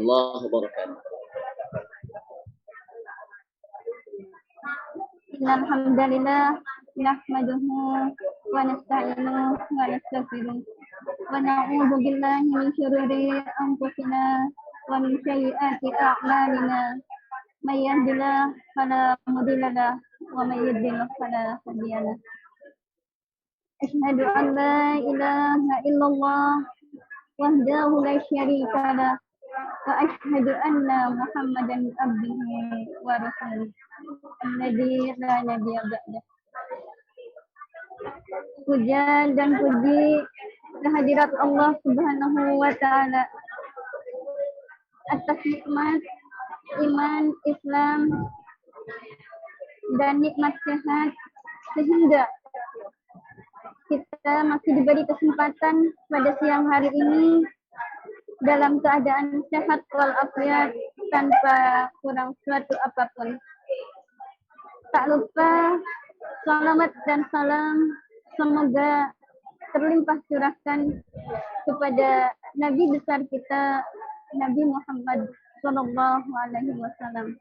warahmatullahi wabarakatuh. Innal hamdalillah nahmaduhu wa nasta'inuhu wa nastaghfiruh wa na'udzu billahi min shururi anfusina wa min sayyiati a'malina. May yahdihillahu fala mudilla lahu wa may yudlil fala hadiya lahu. Asyhadu an la ilaha illallah wahdahu la syarika lahu wa asyhadu anna Muhammadan abduhu wa rasuluh alladzi la nabiyya ba'dah. Puja dan puji kehadirat Allah Subhanahu wa taala atas nikmat iman, Islam dan nikmat sehat, sehingga kita masih diberi kesempatan pada siang hari ini dalam keadaan sehat walafiat tanpa kurang suatu apapun. Tak lupa salawat dan salam semoga terlimpah curahkan kepada Nabi besar kita, Nabi Muhammad Sallallahu Alaihi Wasallam,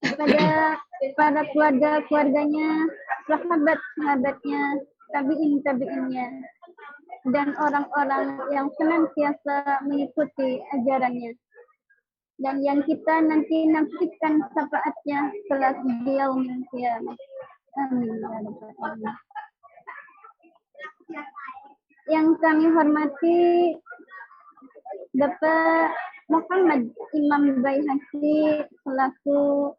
kepada para keluarganya, sahabat-sahabatnya, tabi'in-tabi'innya, dan orang-orang yang senantiasa mengikuti ajarannya, dan yang kita nanti nantikan syafaatnya kelak di yaumil qiyamah. Amin ya rabbal alamin. Yang kami hormati Bapak Muhammad Imam Baihaqi selaku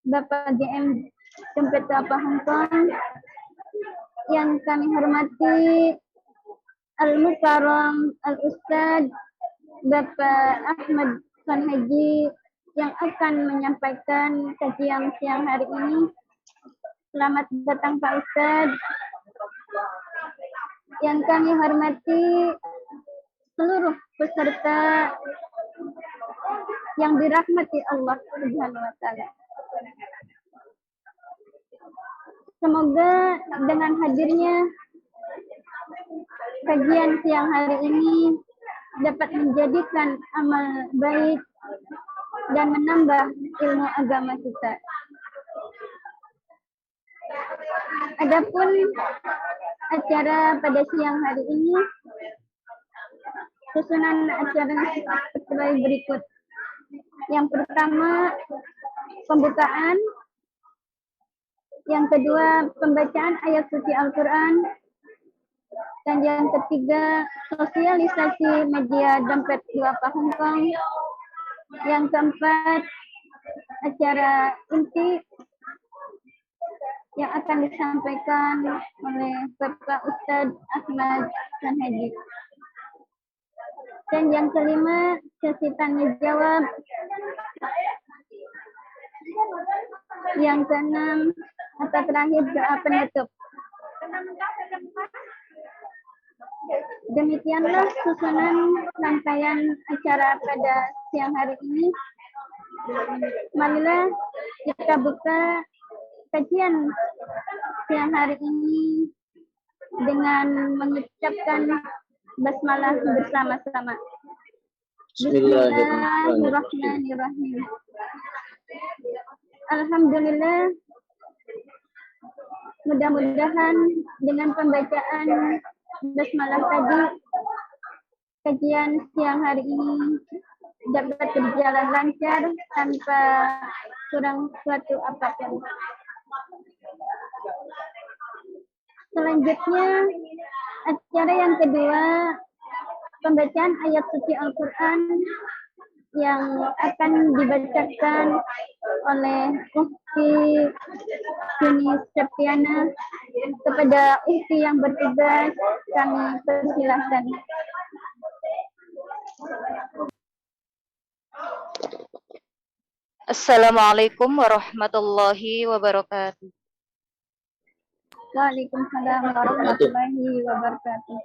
Bapak GM Dompet Apa Hongkong. Yang kami hormati Al-Mukarram Al-Ustad Bapak Ahmad Son Haji yang akan menyampaikan kajian siang hari ini. Selamat datang Pak Ustad. Yang kami hormati seluruh peserta yang dirahmati Allah Subhanahu wa taala. Semoga dengan hadirnya kajian siang hari ini dapat menjadikan amal baik dan menambah ilmu agama kita. Adapun acara pada siang hari ini, susunan acara sebagai berikut. Yang pertama, pembukaan. Yang kedua, pembacaan ayat suci Al-Quran. Dan yang ketiga, sosialisasi media Dompet Duafa Hongkong. Yang keempat, acara inti yang akan disampaikan oleh Bapak Ustadz Ahmad Son Haji. Dan yang kelima, sesi tanya jawab. Yang keenam, atau terakhir, doa penutup. Demikianlah susunan rangkaian acara pada siang hari ini. Marilah kita buka kajian siang hari ini dengan mengucapkan basmalah bersama-sama. Bismillahirrahmanirrahim. Alhamdulillah. Mudah-mudahan dengan pembacaan basmalah tadi, kajian siang hari ini dapat berjalan lancar tanpa kurang suatu apapun. Selanjutnya, acara yang kedua, pembacaan ayat suci Al-Quran yang akan dibacakan oleh Ufti Yuni Septiana. Kepada Ufti yang bertugas, kami persilahkan. Assalamualaikum warahmatullahi wabarakatuh. Waalaikumsalam warahmatullahi wabarakatuh.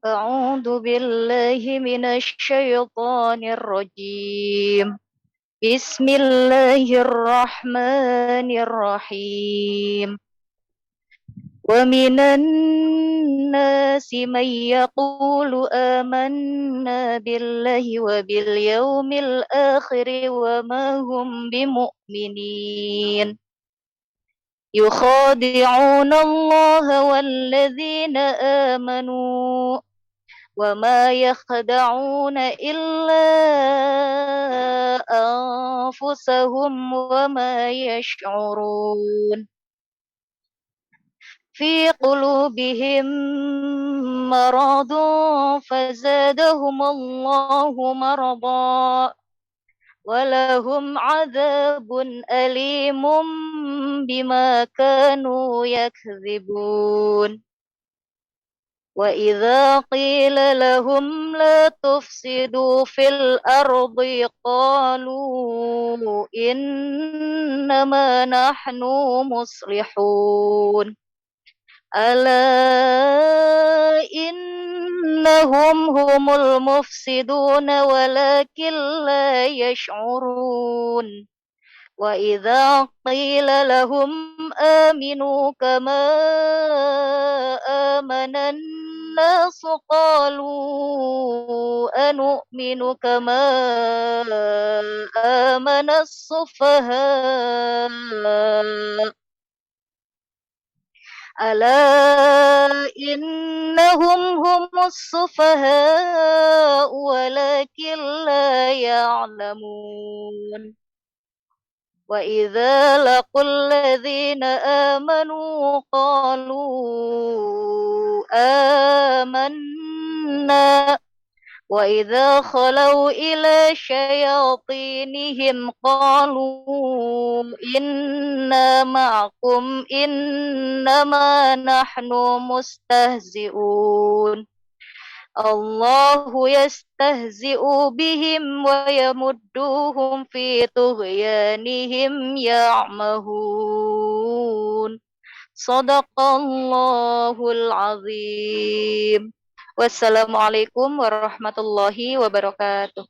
A'udzu billahi minasy syaithanir rajim. Bismillahirrahmanirrahim. ومن الناس من يقول آمنا بالله وباليوم الآخر وما هم بمؤمنين يخادعون الله والذين آمنوا وما يخدعون إلا أنفسهم وما يشعرون في قلوبهم مرض فزادهم الله مرضا ولهم عذاب أليم بما كانوا يكذبون وإذا قيل لهم لا تفسدوا في الأرض قالوا إنما نحن مصلحون ألا إنهم هم المفسدون ولكن لا يشعرون وإذا قيل لهم آمنوا كما آمن الناس قالوا أنؤمن كما آمن السفهاء ألا إنهم هم السفهاء ولكن لا يعلمون وإذا لقوا الذين آمنوا قالوا آمنا وإذا خلوا إلى شياطينهم قالوا إنا معكم إنما نحن مستهزئون الله يستهزئ بهم ويمدوهم في طغيانهم يعمهون صدق الله العظيم. Wassalamualaikum warahmatullahi wabarakatuh.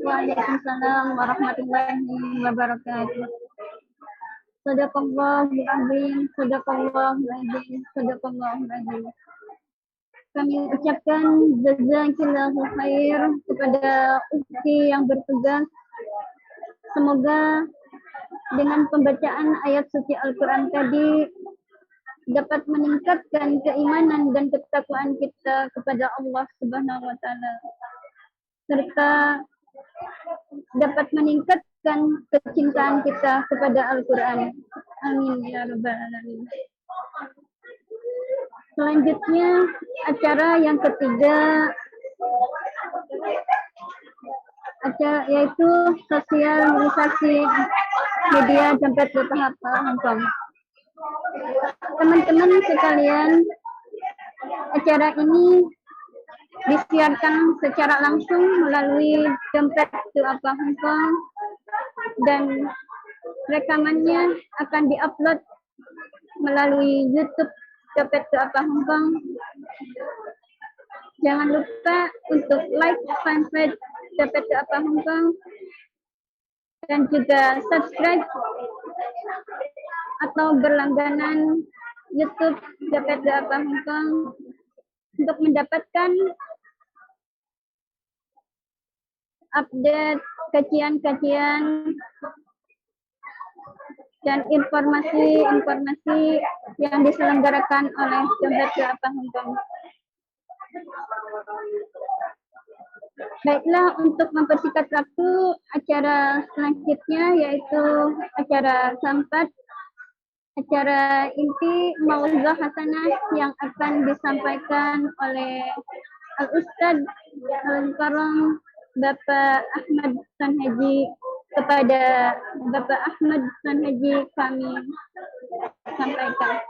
Waalaikumsalam warahmatullahi wabarakatuh. Sadaqallahul azim, sadaqallahul azim, sadaqallahul azim. Kami ucapkan jazakillahu khair kepada ukti yang bertugas. Semoga dengan pembacaan ayat suci Al-Quran tadi dapat meningkatkan keimanan dan ketakwaan kita kepada Allah Subhanahu wa taala, serta dapat meningkatkan kecintaan kita kepada Al-Quran. Amin ya rabbal alamin. Selanjutnya acara yang ketiga, yaitu sosialisasi media Jampet Bertahap Hong Kong. Teman-teman sekalian, acara ini disiarkan secara langsung melalui Dompet Apa Hong Kong dan rekamannya akan diupload melalui YouTube Dompet Apa Hong Kong. Jangan lupa untuk like fanpage Dompet Apa Hong Kong dan juga subscribe atau berlangganan YouTube Dompet Apa Hong Kong untuk mendapatkan update kajian-kajian dan informasi-informasi yang diselenggarakan oleh Dompet Apa Hong Kong. Baiklah, untuk mempersingkat waktu, acara selanjutnya yaitu acara keempat, acara inti Mau'izah Hasanah yang akan disampaikan oleh Al-Ustadz Al-Karam Bapak Ahmad Sanhaji. Kepada Bapak Ahmad Sanhaji kami sampaikan.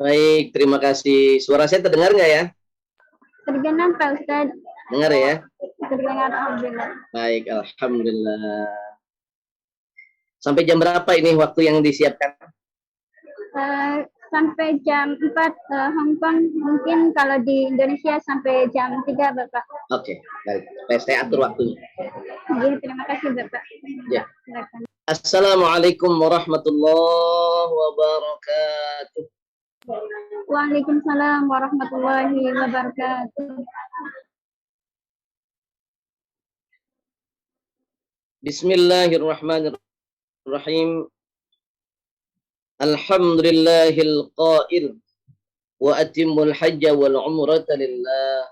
Baik, terima kasih. Suara saya terdengar nggak ya? Terdengar Pak Ustadz. Dengar ya? Terdengar, alhamdulillah. Baik, alhamdulillah. Sampai jam berapa ini waktu yang disiapkan? Sampai jam 4 Hong Kong, mungkin kalau di Indonesia sampai jam 3 Bapak. Oke, baik. Saya atur waktunya. Ya, terima kasih Bapak. Ya. Assalamualaikum warahmatullahi wabarakatuh. Waalaikumsalam warahmatullahi wabarakatuh. Bismillahirrahmanirrahim. Alhamdulillahil qail wa atimmul hajja wal umrata lillah.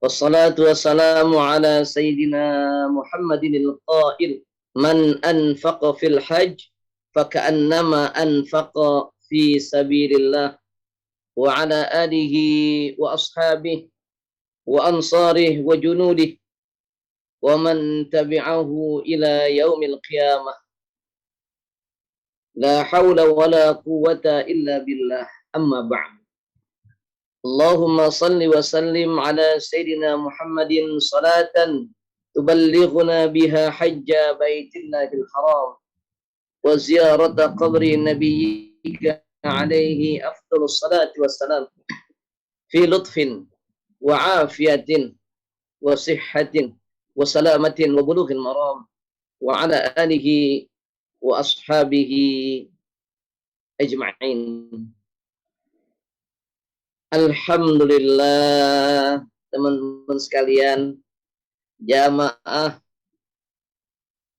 Wassalatu wassalamu ala sayyidina Muhammadinil qail man anfaqa fil hajj faka'annama anfaqa fi sabilillah wa ala alihi wa ashabihi wa ansarihi wa junudihi wa man tabi'ahu ila yaumil qiyamah. La hawla wa la quwwata illa billah. Amma ba'd. Allahumma salli wa sallim ala sayyidina Muhammadin salatan tuballighuna biha hajja baitillahil haram wa ziyarata qabri nabiyyika alaihi afdalus salati wassalam fi lutfin wa afiyatin wa sihhatin wa salamatin wa bulughil maram wa ala alihi wa ashabihi ajma'in. Alhamdulillah, teman-teman sekalian, jamaah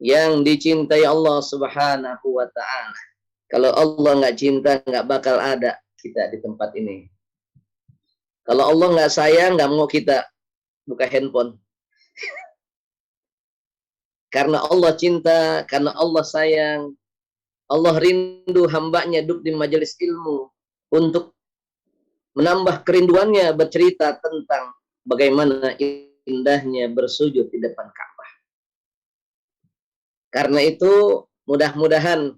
yang dicintai Allah Subhanahu wa ta'ala. Kalau Allah nggak cinta, nggak bakal ada kita di tempat ini. Kalau Allah nggak sayang, nggak mau kita buka handphone. Karena Allah cinta, karena Allah sayang, Allah rindu hambanya duduk di majelis ilmu untuk menambah kerinduannya bercerita tentang bagaimana indahnya bersujud di depan Ka'bah. Karena itu mudah-mudahan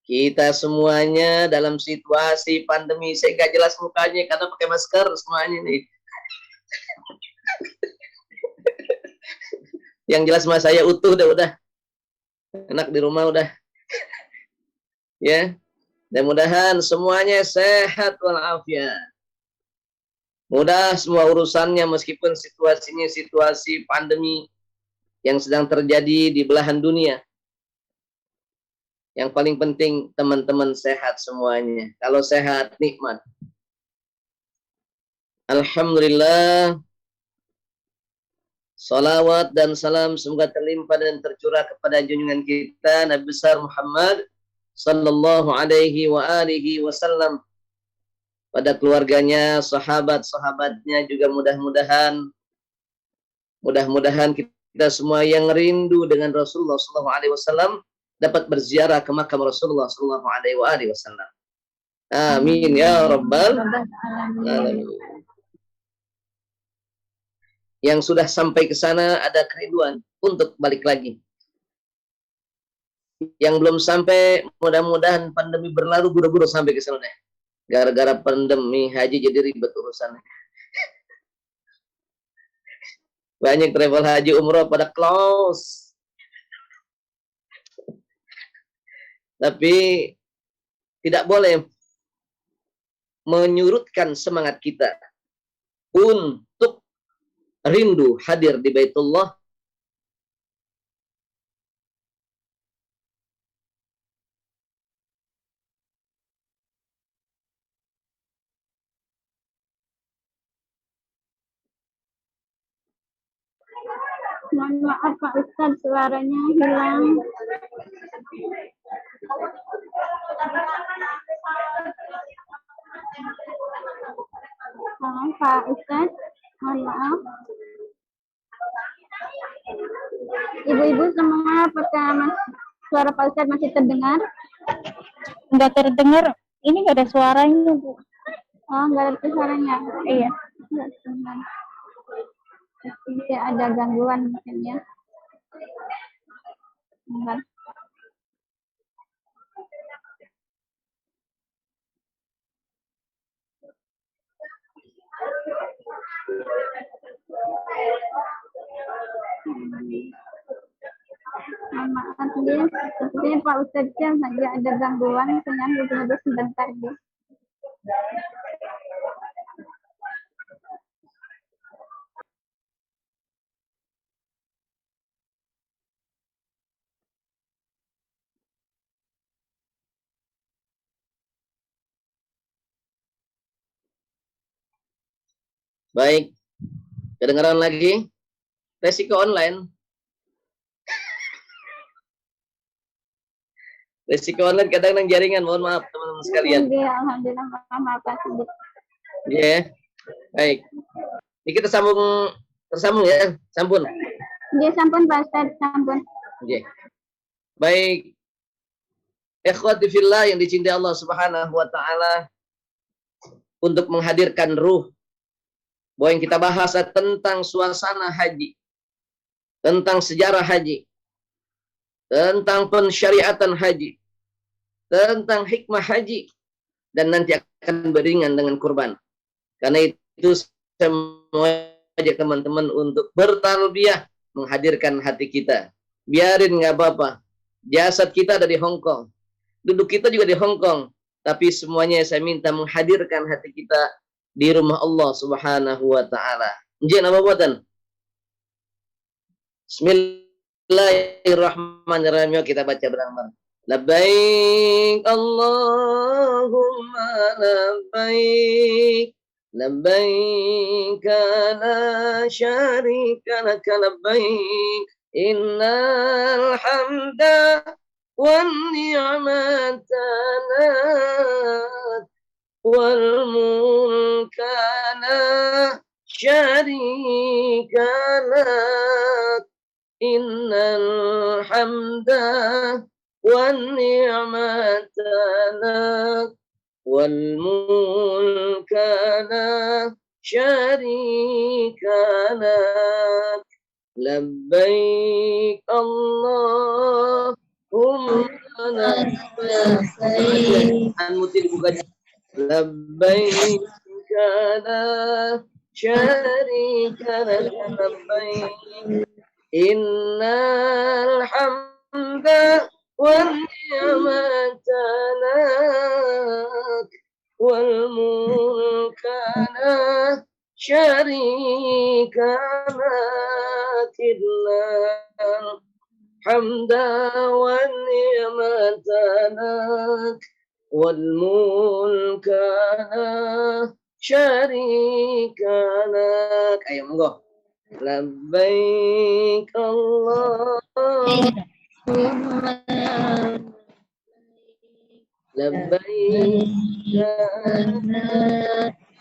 kita semuanya dalam situasi pandemi, saya nggak jelas mukanya karena pakai masker semuanya nih. Yang jelas mas saya utuh udah enak di rumah udah. Ya, mudah-mudahan semuanya sehat walafiat. Mudah semua urusannya meskipun situasinya situasi pandemi yang sedang terjadi di belahan dunia. Yang paling penting teman-teman sehat semuanya. Kalau sehat nikmat. Alhamdulillah. Salawat dan salam semoga terlimpah dan tercurah kepada junjungan kita Nabi besar Muhammad sallallahu alaihi wa alihi wasallam, pada keluarganya, sahabat-sahabatnya juga mudah-mudahan kita semua yang rindu dengan Rasulullah sallallahu alaihi wasallam dapat berziarah ke makam Rasulullah sallallahu alaihi wasallam. Amin ya rabbal alamin. Yang sudah sampai ke sana ada kerinduan untuk balik lagi. Yang belum sampai, mudah-mudahan pandemi berlalu buru-buru sampai ke sana deh. Gara-gara pandemi haji jadi ribet urusannya. Banyak travel haji umroh pada close. Tapi tidak boleh menyurutkan semangat kita untuk rindu hadir di Baitullah. Mohon maaf Pak Ustadz, suaranya hilang. Halo Pak Ustadz, mohon maaf. Ibu-ibu semua, apakah suara Pak Ustadz masih terdengar? Nggak terdengar. Ini nggak ada suaranya, Bu. Oh, nggak ada suaranya. Iya. Nggak terdengar. Pasti ada gangguan mungkin ya. Bentar. Mohon maaf ya, sepertinya Pak Ustadz saja ada gangguan, dengan ibu-ibu sebentar ya. Baik, kedengaran lagi? Resiko online. Resiko online kadang-kadang jaringan, mohon maaf teman-teman sekalian. Alhamdulillah, maaf kasih. Ya, baik. Ini kita tersambung ya, sampun. Dia sampun Pak Ustaz, sampun. Oke. Baik. Ikhwati fillah yang dicintai Allah Subhanahu wa taala, untuk menghadirkan ruh bahwa yang kita bahas tentang suasana haji, tentang sejarah haji, tentang pensyariatan haji, tentang hikmah haji, dan nanti akan beringan dengan kurban. Karena itu saya mau ajak teman-teman untuk bertalbiyah, menghadirkan hati kita. Biarin nggak apa-apa. Jasad kita ada di Hong Kong, duduk kita juga di Hong Kong, tapi semuanya saya minta menghadirkan hati kita di rumah Allah Subhanahu wa taala. Njen apa buatan? Bismillahirrahmanirrahim. Yuk kita baca bersama. Labbaik Allahumma labbaik, labbaik la syarika lak labbaik, innal hamda wan ni'mata lak wal mulka la syarika lak, innal hamda wan ni'mata lak wal mulka la syarika lak, labbaik Allahumma labbaik. Muti dibuka. Labbaik la syarika lak labbaik, innal hamda wan ni'mata lak wal mulka la syarika lak, innal hamda wan ni'mata lak wal mulka la syarika lak. Ayo monggo. Labbaik Allahumma labbaik la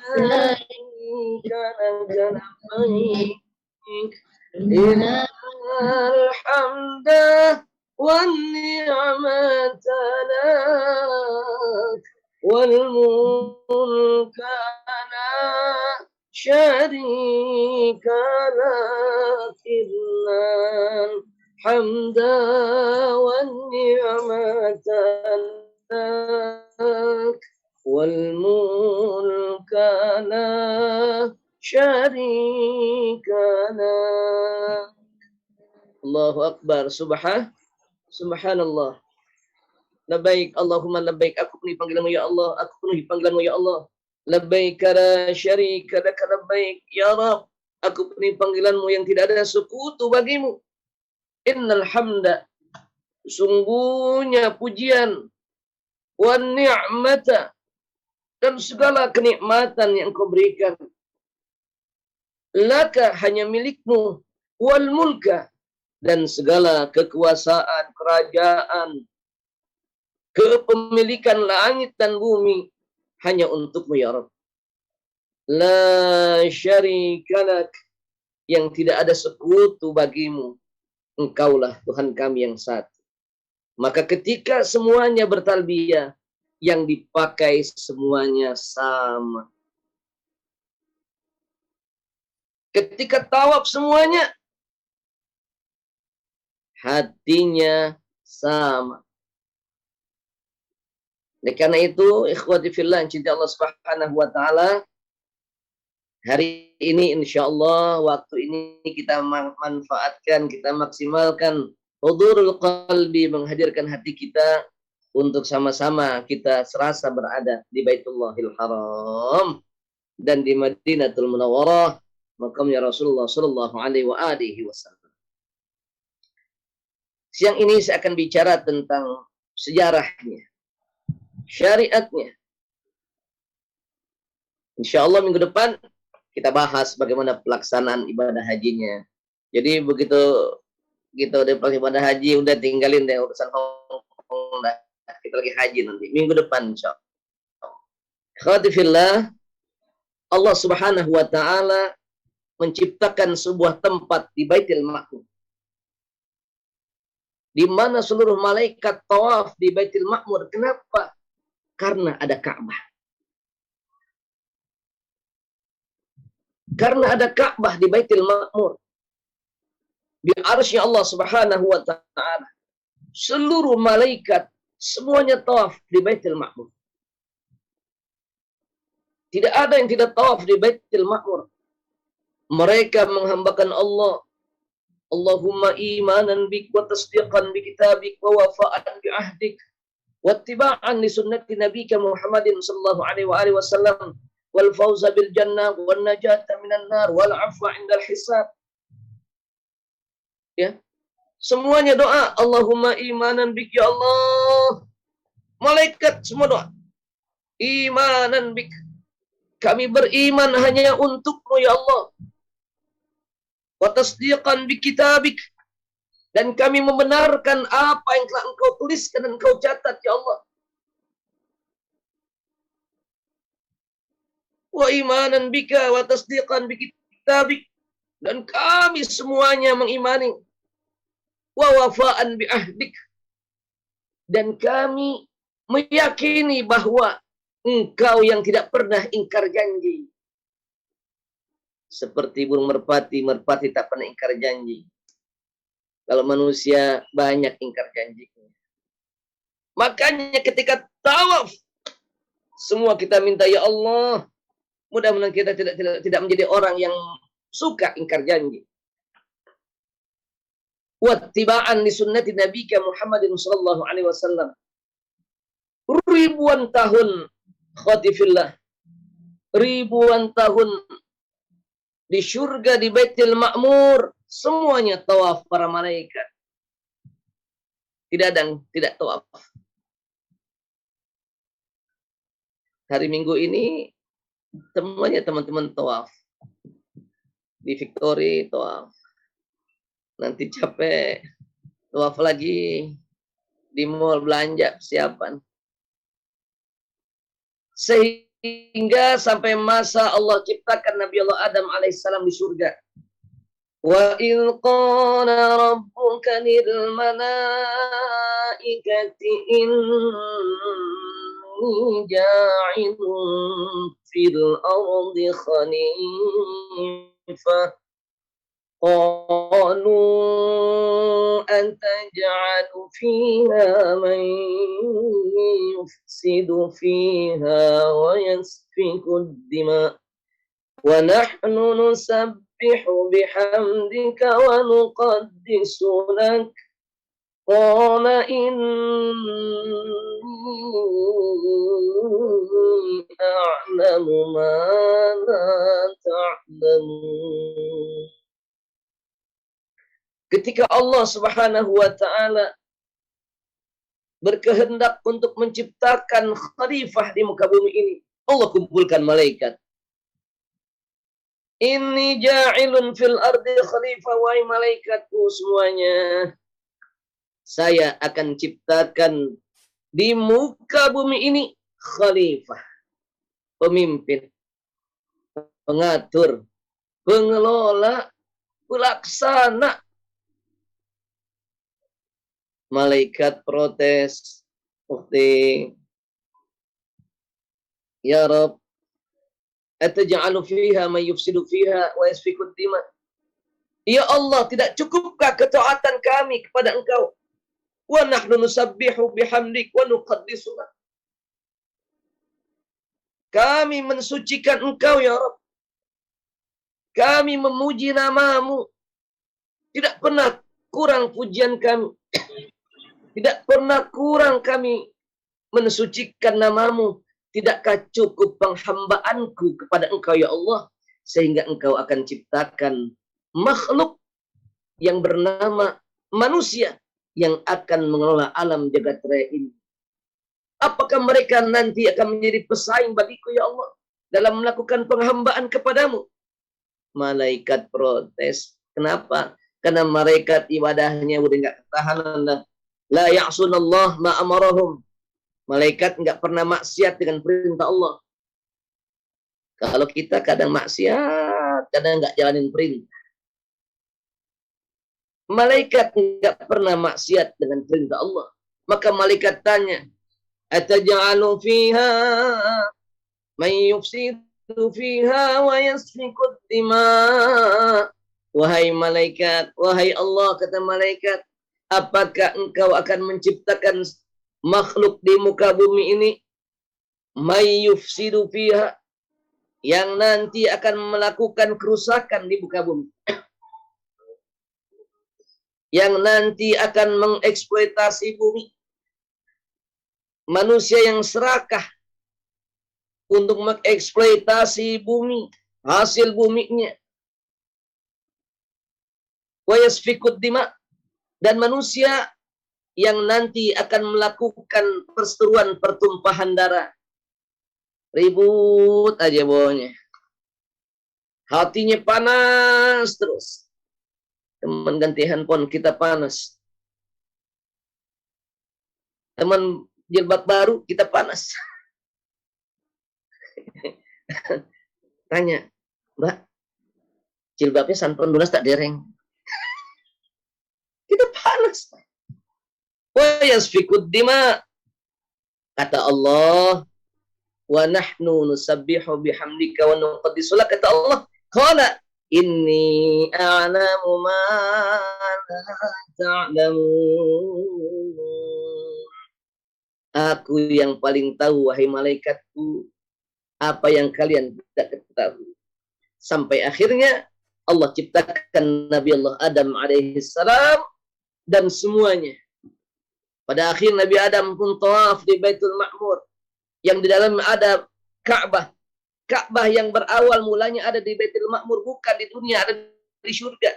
syarika lak labbaik, innal hamda wan ni'mata lak wal mulka la syarika lak, innal hamda wan ni'mata lak wal mulka la syarika lak. Allahu Akbar. Subhanallah. Labbaik Allahumma labbaik. Aku penuhi panggilanmu ya Allah. Aku penuhi panggilanmu ya Allah. Labbaik la syarika lak labbaik. Ya Rabb, aku penuhi panggilanmu yang tidak ada sekutu bagimu. Innal hamda, sungguhnya pujian, wan ni'mata, dan segala kenikmatan yang kau berikan, laka, hanya milikmu, wal mulka, dan segala kekuasaan, kerajaan, kepemilikan langit dan bumi hanya untukmu ya Rabb. La syarika lak, yang tidak ada sekutu bagimu. Engkaulah Tuhan kami yang satu. Maka ketika semuanya bertalbiyah, yang dipakai semuanya sama. Ketika tawaf semuanya, hatinya sama. Oleh karena itu, ikhwati fillah yang cinta Allah Subhanahu wa taala, hari ini insyaallah waktu ini kita manfaatkan, kita maksimalkan hudurul qalbi, menghadirkan hati kita untuk sama-sama kita serasa berada di Baitullahil Haram dan di Madinatul Munawwarah, makamnya Rasulullah sallallahu alaihi wasallam. Siang ini saya akan bicara tentang sejarahnya, syariatnya. Insyaallah minggu depan kita bahas bagaimana pelaksanaan ibadah hajinya. Jadi begitu gitu deh ibadah haji udah tinggalin deh urusan Hongkong dah. Kita lagi haji nanti minggu depan insyaallah. Akhwati fillah, Allah Subhanahu wa taala menciptakan sebuah tempat di Baitul Ma'mur, di mana seluruh malaikat tawaf di Baitul Ma'mur. Kenapa? Karena ada Ka'bah. Karena ada Ka'bah di Baitul Ma'mur. Di arsy Allah Subhanahu wa taala. Seluruh malaikat semuanya tawaf di Baitul Ma'mur. Tidak ada yang tidak tawaf di Baitul Ma'mur. Mereka menghambakan Allah. Allahumma imanan bik wa tasdiqan bi kitabik wa wafa'an bi ahdik wa ittiba'an li sunnati nabika Muhammadin sallallahu alaihi wasallam wal fawza bil jannah wan najata minan nar wal afwa 'indal hisab. Ya. Semuanya doa, Allahumma imanan bik ya Allah. Malaikat semua doa. Imanan bik. Kami beriman hanya untuk-Mu ya Allah. Wa tasdiqan bi kitabik. Dan kami membenarkan apa yang telah Engkau tuliskan dan Engkau catat ya Allah. Wa imanan bika wa tasdiqan bi kitabik. Dan kami semuanya mengimani. Wa wafa'an bi ahdik. Dan kami meyakini bahwa Engkau yang tidak pernah ingkar janji. Seperti burung merpati, merpati tak pernah ingkar janji. Kalau manusia banyak ingkar janjinya. Makanya ketika tawaf, semua kita minta ya Allah, mudah-mudahan kita tidak menjadi orang yang suka ingkar janji. Wattiba'an li sunnati nabika Muhammadin sallallahu alaihi wasallam. Ribuan tahun khatifillah, ribuan tahun di surga di Baitul Ma'mur, semuanya tawaf para malaikat. Tidak ada yang tidak tawaf. Hari Minggu ini semuanya teman-teman tawaf. Di Victory tawaf. Nanti capek tawaf lagi di mall belanja persiapan. Sehingga sampai masa Allah ciptakan Nabi Allah Adam alaihissalam di surga. Wa in qala rabbuka lil malaikati inni ja'ilun fil ardi khalifah. قالوا أتجعل فيها من يفسد فيها ويسفك الدماء ونحن نسبح بحمدك ونقدس لك قال إني أعلم ما لا تعلمون. Ketika Allah Subhanahu wa taala berkehendak untuk menciptakan khalifah di muka bumi ini, Allah kumpulkan malaikat. Inni ja'ilun fil ardi khalifah, wahai malaikatku semuanya, saya akan ciptakan di muka bumi ini khalifah, pemimpin, pengatur, pengelola, pelaksana. Malaikat protes, ukhti, ya Rabb, ataj'alu fiha man yufsidu fiha wa yasfiku dima. Ya Allah, tidak cukupkah ketaatan kami kepada Engkau? Wa nahnu nusabbihu bihamdik wa nuqaddisu lak. Kami mensucikan Engkau ya Rabb. Kami memuji nama-Mu. Tidak pernah kurang pujian kami. Tidak pernah kurang kami mensucikan nama-Mu. Tidakkah cukup penghambaanku kepada Engkau ya Allah, sehingga Engkau akan ciptakan makhluk yang bernama manusia yang akan mengelola alam jagat raya ini. Apakah mereka nanti akan menjadi pesaing bagiku ya Allah dalam melakukan penghambaan kepadamu? Malaikat protes. Kenapa? Karena malaikat ibadahnya udah nggak ketahanan dah. La ya'sunallah ma amarahum. Malaikat nggak pernah maksiat dengan perintah Allah. Kalau kita kadang maksiat, kadang nggak jalanin perintah. Malaikat nggak pernah maksiat dengan perintah Allah. Maka malaikat tanya, ataj'alu fiha man yufsidu fiha wa yasfiku dima. Wahai malaikat, wahai Allah, kata malaikat, apakah engkau akan menciptakan makhluk di muka bumi ini may yufsidu fiha, yang nanti akan melakukan kerusakan di muka bumi, yang nanti akan mengeksploitasi bumi, manusia yang serakah untuk mengeksploitasi bumi, hasil buminya, wa yasfikud dima, dan manusia yang nanti akan melakukan perseteruan pertumpahan darah. Ribut aja bawahnya. Hatinya panas terus. Teman ganti handphone kita panas. Teman jilbab baru kita panas. Tanya, Mbak, jilbabnya sanpon dunas tak dereng? Kita panas. Wa yasfikud dima. Kata Allah, wa nahnu nusabbihu bihamdika wa nuqaddisu lak. Kata Allah, qala inni a'lamu ma la ta'lamun. Aku yang paling tahu, wahai malaikatku, apa yang kalian tidak ketahui. Sampai akhirnya Allah ciptakan Nabi Allah Adam alaihi salam dan semuanya. Pada akhir Nabi Adam pun tawaf di Baitul Ma'mur, yang di dalam ada Ka'bah. Ka'bah yang berawal mulanya ada di Baitul Ma'mur, bukan di dunia, ada di surga.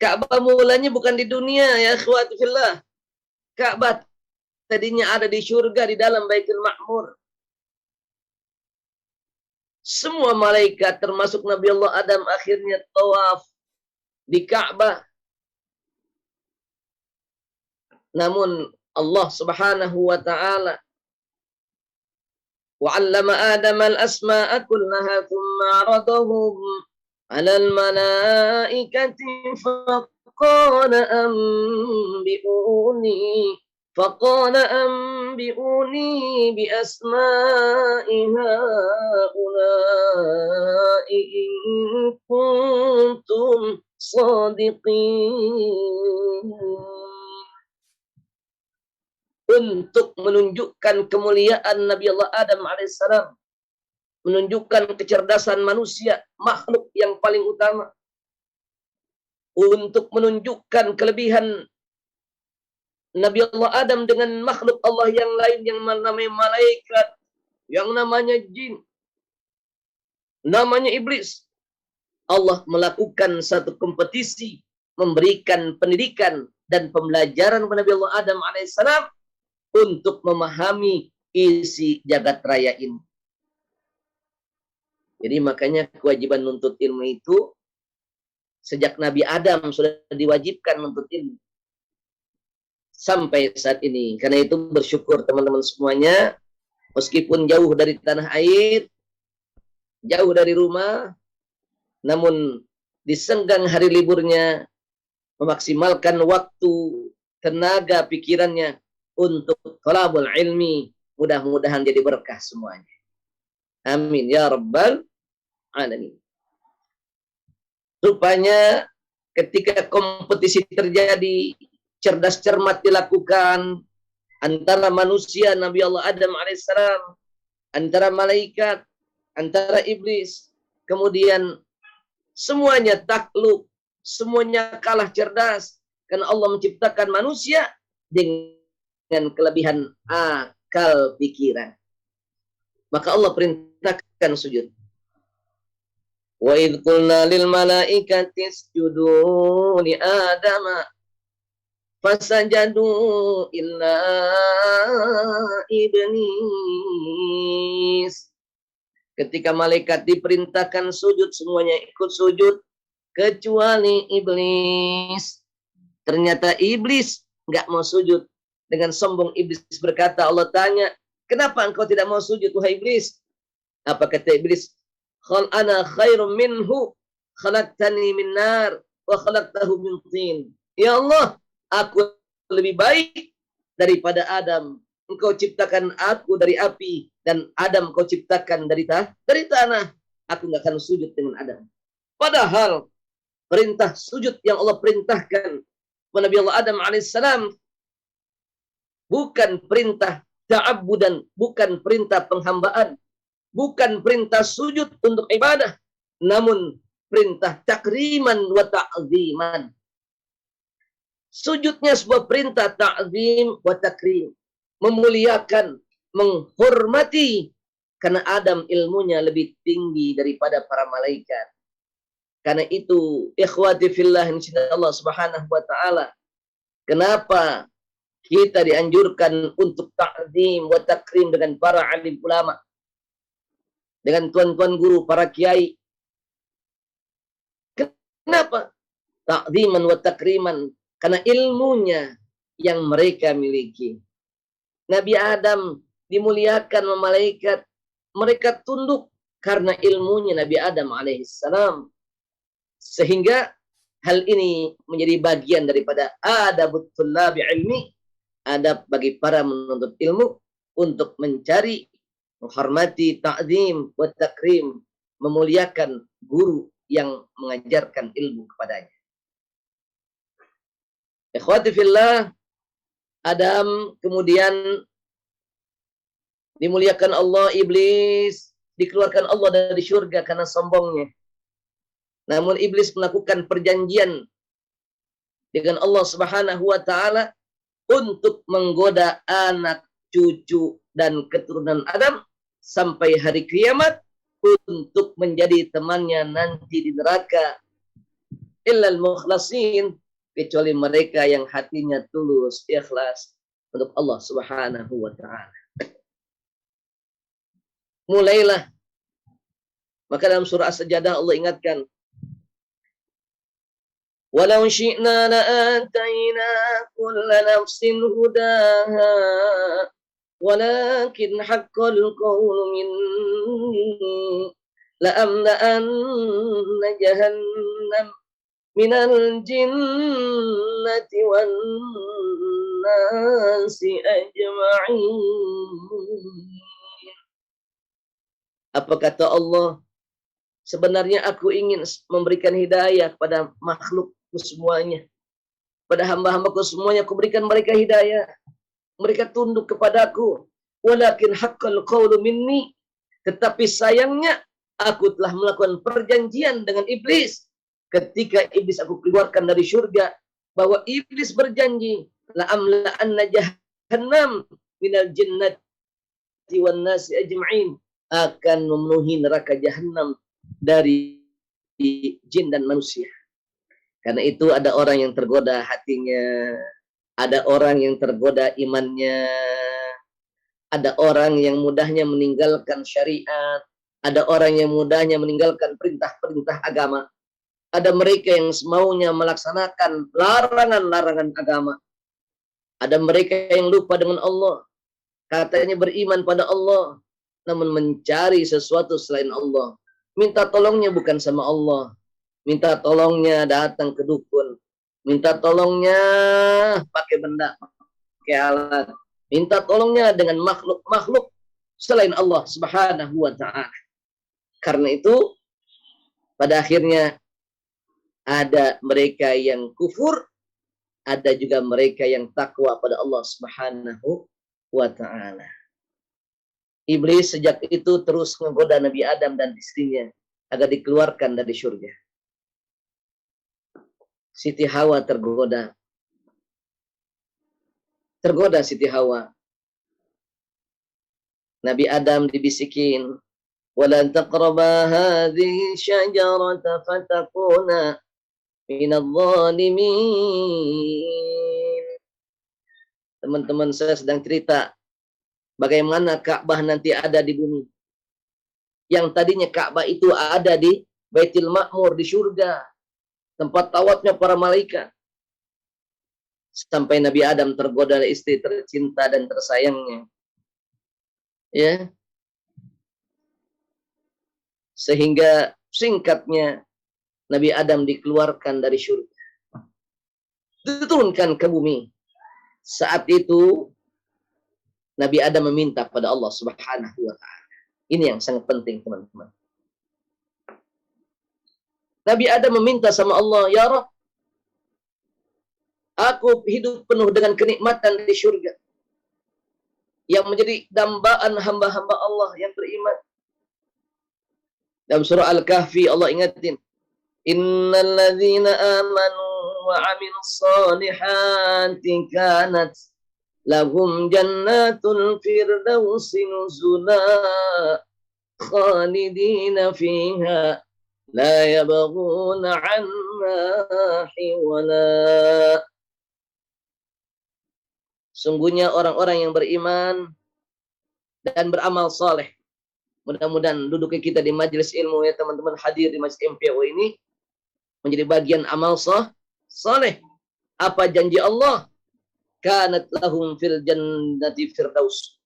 Ka'bah mulanya bukan di dunia, ya akhwati fillah. Ka'bah tadinya ada di surga, di dalam Baitul Ma'mur. Semua malaikat termasuk Nabi Allah Adam akhirnya tawaf di Ka'bah. Namun Allah Subhanahu wa taala wa'allama Adam al-asma'a kullaha thumma 'aradahum 'ala al-malaikati faqala anbi'uni bi asma'i ha'ula'i in kuntum shadiqin. Untuk menunjukkan kemuliaan Nabi Allah Adam alaihissalam, menunjukkan kecerdasan manusia, makhluk yang paling utama, untuk menunjukkan kelebihan Nabi Allah Adam dengan makhluk Allah yang lain, yang namanya malaikat, yang namanya jin, namanya iblis. Allah melakukan satu kompetisi, memberikan pendidikan dan pembelajaran kepada Nabi Allah Adam alaihissalam untuk memahami isi jagat raya ini. Jadi makanya kewajiban nuntut ilmu itu sejak Nabi Adam sudah diwajibkan nuntut ilmu sampai saat ini. Karena itu bersyukur teman-teman semuanya, meskipun jauh dari tanah air, jauh dari rumah, namun di senggang hari liburnya memaksimalkan waktu, tenaga, pikirannya untuk thalabul ilmi. Mudah-mudahan jadi berkah semuanya. Amin ya rabbal alamin. Rupanya ketika kompetisi terjadi, cerdas cermat dilakukan antara manusia Nabi Allah Adam alaihissalam, antara malaikat, antara iblis, kemudian semuanya takluk, semuanya kalah cerdas karena Allah menciptakan manusia dengan kelebihan akal pikiran. Maka Allah perintahkan sujud. Wa idh qulna lil malaikati isjudu li Adama fasajadu illa iblis. Ketika malaikat diperintahkan sujud, semuanya ikut sujud kecuali iblis. Ternyata iblis nggak mau sujud. Dengan sombong iblis berkata, Allah tanya, kenapa engkau tidak mau sujud, wahai iblis? Apa kata iblis? Ana khairum minhu, khalaqtani min nar wa khalaqtahu min tin. Ya Allah, aku lebih baik daripada Adam. Engkau ciptakan aku dari api, dan Adam kau ciptakan dari tanah. Aku nggak akan sujud dengan Adam. Padahal perintah sujud yang Allah perintahkan kepada Nabi Allah Adam alaihissalam bukan perintah ta'abbudan, bukan perintah penghambaan, bukan perintah sujud untuk ibadah, namun perintah takriman wa ta'ziman. Sujudnya sebuah perintah ta'zim wa takrim, memuliakan, menghormati, karena Adam ilmunya lebih tinggi daripada para malaikat. Karena itu, ikhwati fillah insyaallah subhanahu wa ta'ala, kenapa kita dianjurkan untuk ta'zim wa takrim dengan para alim ulama, dengan tuan-tuan guru, para kiai. Kenapa? Ta'ziman wa takriman, karena ilmunya yang mereka miliki. Nabi Adam dimuliakan sama malaikat, mereka tunduk karena ilmunya Nabi Adam alaihissalam. Sehingga hal ini menjadi bagian daripada adabut thullabi ilmi, adab bagi para menuntut ilmu untuk mencari, menghormati, ta'zim wa takrim, memuliakan guru yang mengajarkan ilmu kepadanya. Ikhwati fillah, Adam kemudian dimuliakan Allah, iblis dikeluarkan Allah dari surga karena sombongnya. Namun iblis melakukan perjanjian dengan Allah Subhanahu wa taala untuk menggoda anak, cucu dan keturunan Adam sampai hari kiamat untuk menjadi temannya nanti di neraka. Illal mukhlasin, kecuali mereka yang hatinya tulus, ikhlas untuk Allah Subhanahu wa taala. Mulailah. Maka dalam surah As-Sajdah Allah ingatkan, walau syi'na la'atayna kulla nafsin hudaha walakin haqqal qawlu minni la'amla'anna jahannam minal jinnati wan nasi ajma'in. Apa kata Allah? Sebenarnya aku ingin memberikan hidayah pada makhlukku semuanya. Pada hamba-hambaku semuanya aku berikan mereka hidayah. Mereka tunduk kepadaku. Walakin haqqal qawlu minni. Tetapi sayangnya aku telah melakukan perjanjian dengan iblis. Ketika iblis aku keluarkan dari surga, bahwa iblis berjanji, la'amla'anna jahannam minal jinnati wan nasi ajma'in, akan memenuhi neraka jahanam dari jin dan manusia. Karena itu ada orang yang tergoda hatinya, ada orang yang tergoda imannya, ada orang yang mudahnya meninggalkan syariat, ada orang yang mudahnya meninggalkan perintah-perintah agama, ada mereka yang semaunya melaksanakan larangan-larangan agama, ada mereka yang lupa dengan Allah, katanya beriman pada Allah, namun mencari sesuatu selain Allah. Minta tolongnya bukan sama Allah. Minta tolongnya datang ke dukun. Minta tolongnya pakai benda, pakai alat. Minta tolongnya dengan makhluk-makhluk selain Allah Subhanahu wa ta'ala. Karena itu, pada akhirnya ada mereka yang kufur, ada juga mereka yang takwa pada Allah Subhanahu wa ta'ala. Iblis sejak itu terus menggoda Nabi Adam dan istrinya agar dikeluarkan dari surga. Siti Hawa tergoda. Tergoda Siti Hawa. Nabi Adam dibisikin, "Walan taqraba hadhihi syajarata fatakuna minadh dhalimin." Teman-teman saya sedang cerita bagaimana Ka'bah nanti ada di bumi. Yang tadinya Ka'bah itu ada di Baitul Ma'mur di surga, tempat tawafnya para malaikat. Sampai Nabi Adam tergoda oleh istri tercinta dan tersayangnya. Ya. Sehingga singkatnya Nabi Adam dikeluarkan dari surga, diturunkan ke bumi. Saat itu Nabi Adam meminta pada Allah Subhanahu wa taala. Ini yang sangat penting, teman-teman. Nabi Adam meminta sama Allah, "Ya Rabb, aku hidup penuh dengan kenikmatan di surga yang menjadi dambaan hamba-hamba Allah yang beriman." Dalam surah Al-Kahfi Allah ingatin, "Innal ladzina amanu wa 'amilus solihati kanat lahum jannatul firdausi nuzula khalidina fiha la yabghuna 'anha hiwala." Sungguhnya orang-orang yang beriman dan beramal saleh. Mudah-mudahan duduknya kita di majelis ilmu ya teman-teman, hadir di majelis MPO ini menjadi bagian amal saleh. Apa janji Allah? Kanat lahum fil jannati firdaus.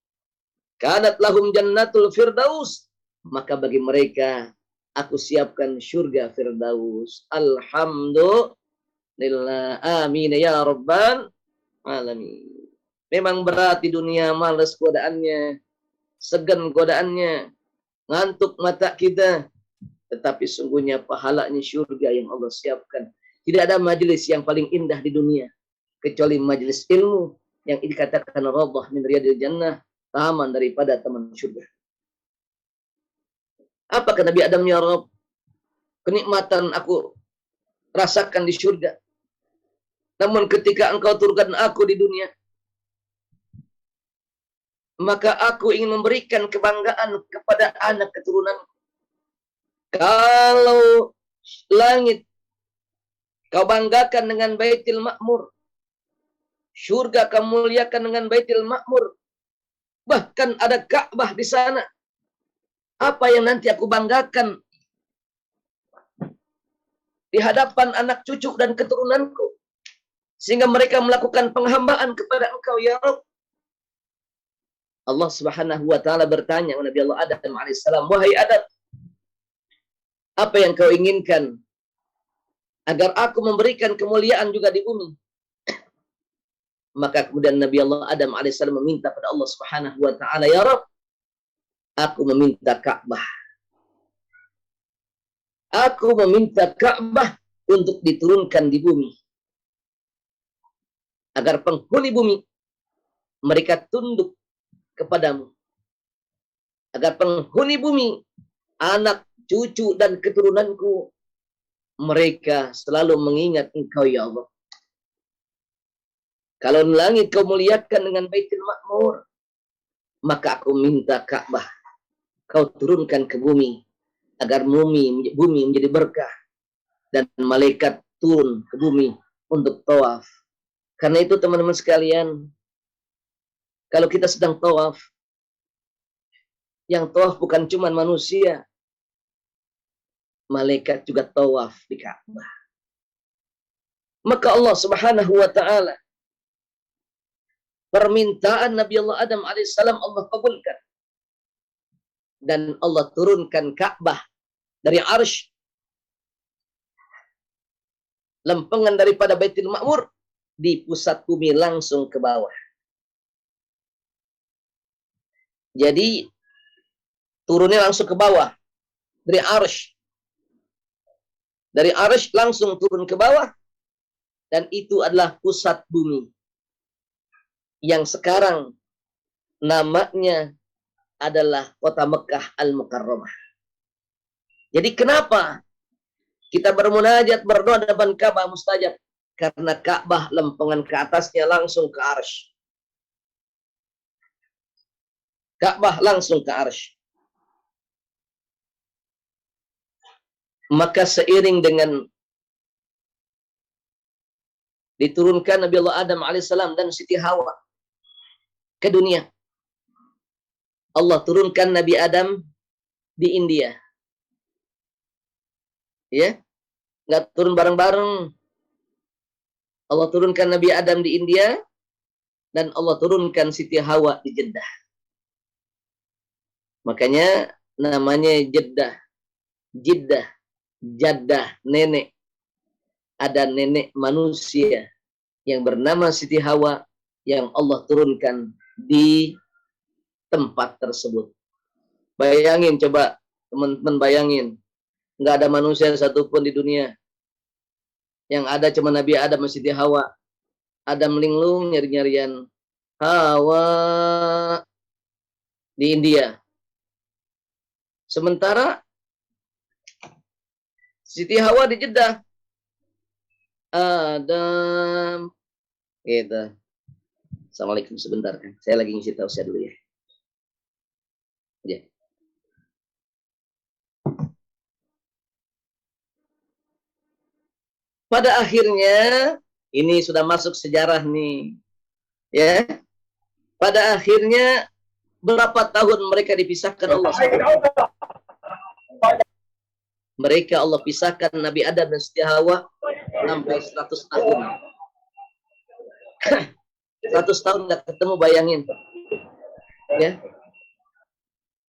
Kanat lahum jannatul firdaus. Maka bagi mereka aku siapkan surga firdaus. Alhamdulillah. Amin ya rabbal alamin. Memang berat di dunia, malas godaannya, segan godaannya, ngantuk mata kita. Tetapi sungguhnya pahalanya surga yang Allah siapkan. Tidak ada majelis yang paling indah di dunia kecuali majelis ilmu yang dikatakan Raudhah min riyadil jannah, taman daripada taman surga. Apa kata Nabi Adam, "Ya Rabb, kenikmatan aku rasakan di surga. Namun ketika engkau turunkan aku di dunia, maka aku ingin memberikan kebanggaan kepada anak keturunan. Kalau langit kau banggakan dengan Baitul Ma'mur, surga kau muliakan dengan Baitul Ma'mur, bahkan ada Ka'bah di sana. Apa yang nanti aku banggakan di hadapan anak cucu dan keturunanku, sehingga mereka melakukan penghambaan kepada engkau ya Rabb." Allah Subhanahu wa taala bertanya kepada Nabi Allah Adam alaihissalam, "Wahai Adam, apa yang kau inginkan agar aku memberikan kemuliaan juga di bumi?" Maka kemudian Nabi Allah Adam alaihissalam meminta pada Allah Subhanahu wa taala, "Ya Rabb, aku meminta Ka'bah. Aku meminta Ka'bah untuk diturunkan di bumi, agar penghuni bumi mereka tunduk kepadamu, agar penghuni bumi, anak, cucu, dan keturunanku, mereka selalu mengingat engkau ya Allah. Kalau langit kau muliakan dengan Baitul Ma'mur, maka aku minta Ka'bah kau turunkan ke bumi, agar bumi menjadi berkah, dan malaikat turun ke bumi untuk tawaf." Karena itu teman-teman sekalian, kalau kita sedang tawaf, yang tawaf bukan cuma manusia, malaikat juga tawaf di Ka'bah. Maka Allah Subhanahu wa taala, permintaan Nabi Allah Adam alaihissalam Allah kabulkan, dan Allah turunkan Ka'bah dari arsy, lempengan daripada Baitul Ma'mur, di pusat bumi langsung ke bawah. Jadi turunnya langsung ke bawah dari arsy. Dari arsy langsung turun ke bawah, dan itu adalah pusat bumi yang sekarang namanya adalah kota Mekah Al-Mukarramah. Jadi kenapa kita bermunajat berdoa di depan Ka'bah mustajab? Karena Ka'bah lempengan ke atasnya langsung ke arsy. Ka'bah langsung ke arsy. Maka seiring dengan diturunkan Nabi Allah Adam alaihissalam dan Siti Hawa ke dunia, Allah turunkan Nabi Adam di India. Ya, nggak turun bareng-bareng. Allah turunkan Nabi Adam di India, dan Allah turunkan Siti Hawa di Jeddah. Makanya namanya Jeddah, Jeddah, Jaddah, nenek. Ada nenek manusia yang bernama Siti Hawa yang Allah turunkan di tempat tersebut. Bayangin coba, teman-teman bayangin. Nggak ada manusia satupun di dunia. Yang ada cuma Nabi Adam dan Siti Hawa. Adam linglung nyari-nyarian Hawa di India. Sementara Siti Hawa di Jeddah. Adam. Gitu. Assalamualaikum sebentar kan. Saya lagi ngisi tausiah dulu ya. Ya. Pada akhirnya ini sudah masuk sejarah nih. Ya. Pada akhirnya berapa tahun mereka dipisahkan Allah. Mereka Allah pisahkan Nabi Adam dan Siti Hawa sampai 100 tahun. 100 tahun nggak ketemu, bayangin. Ya.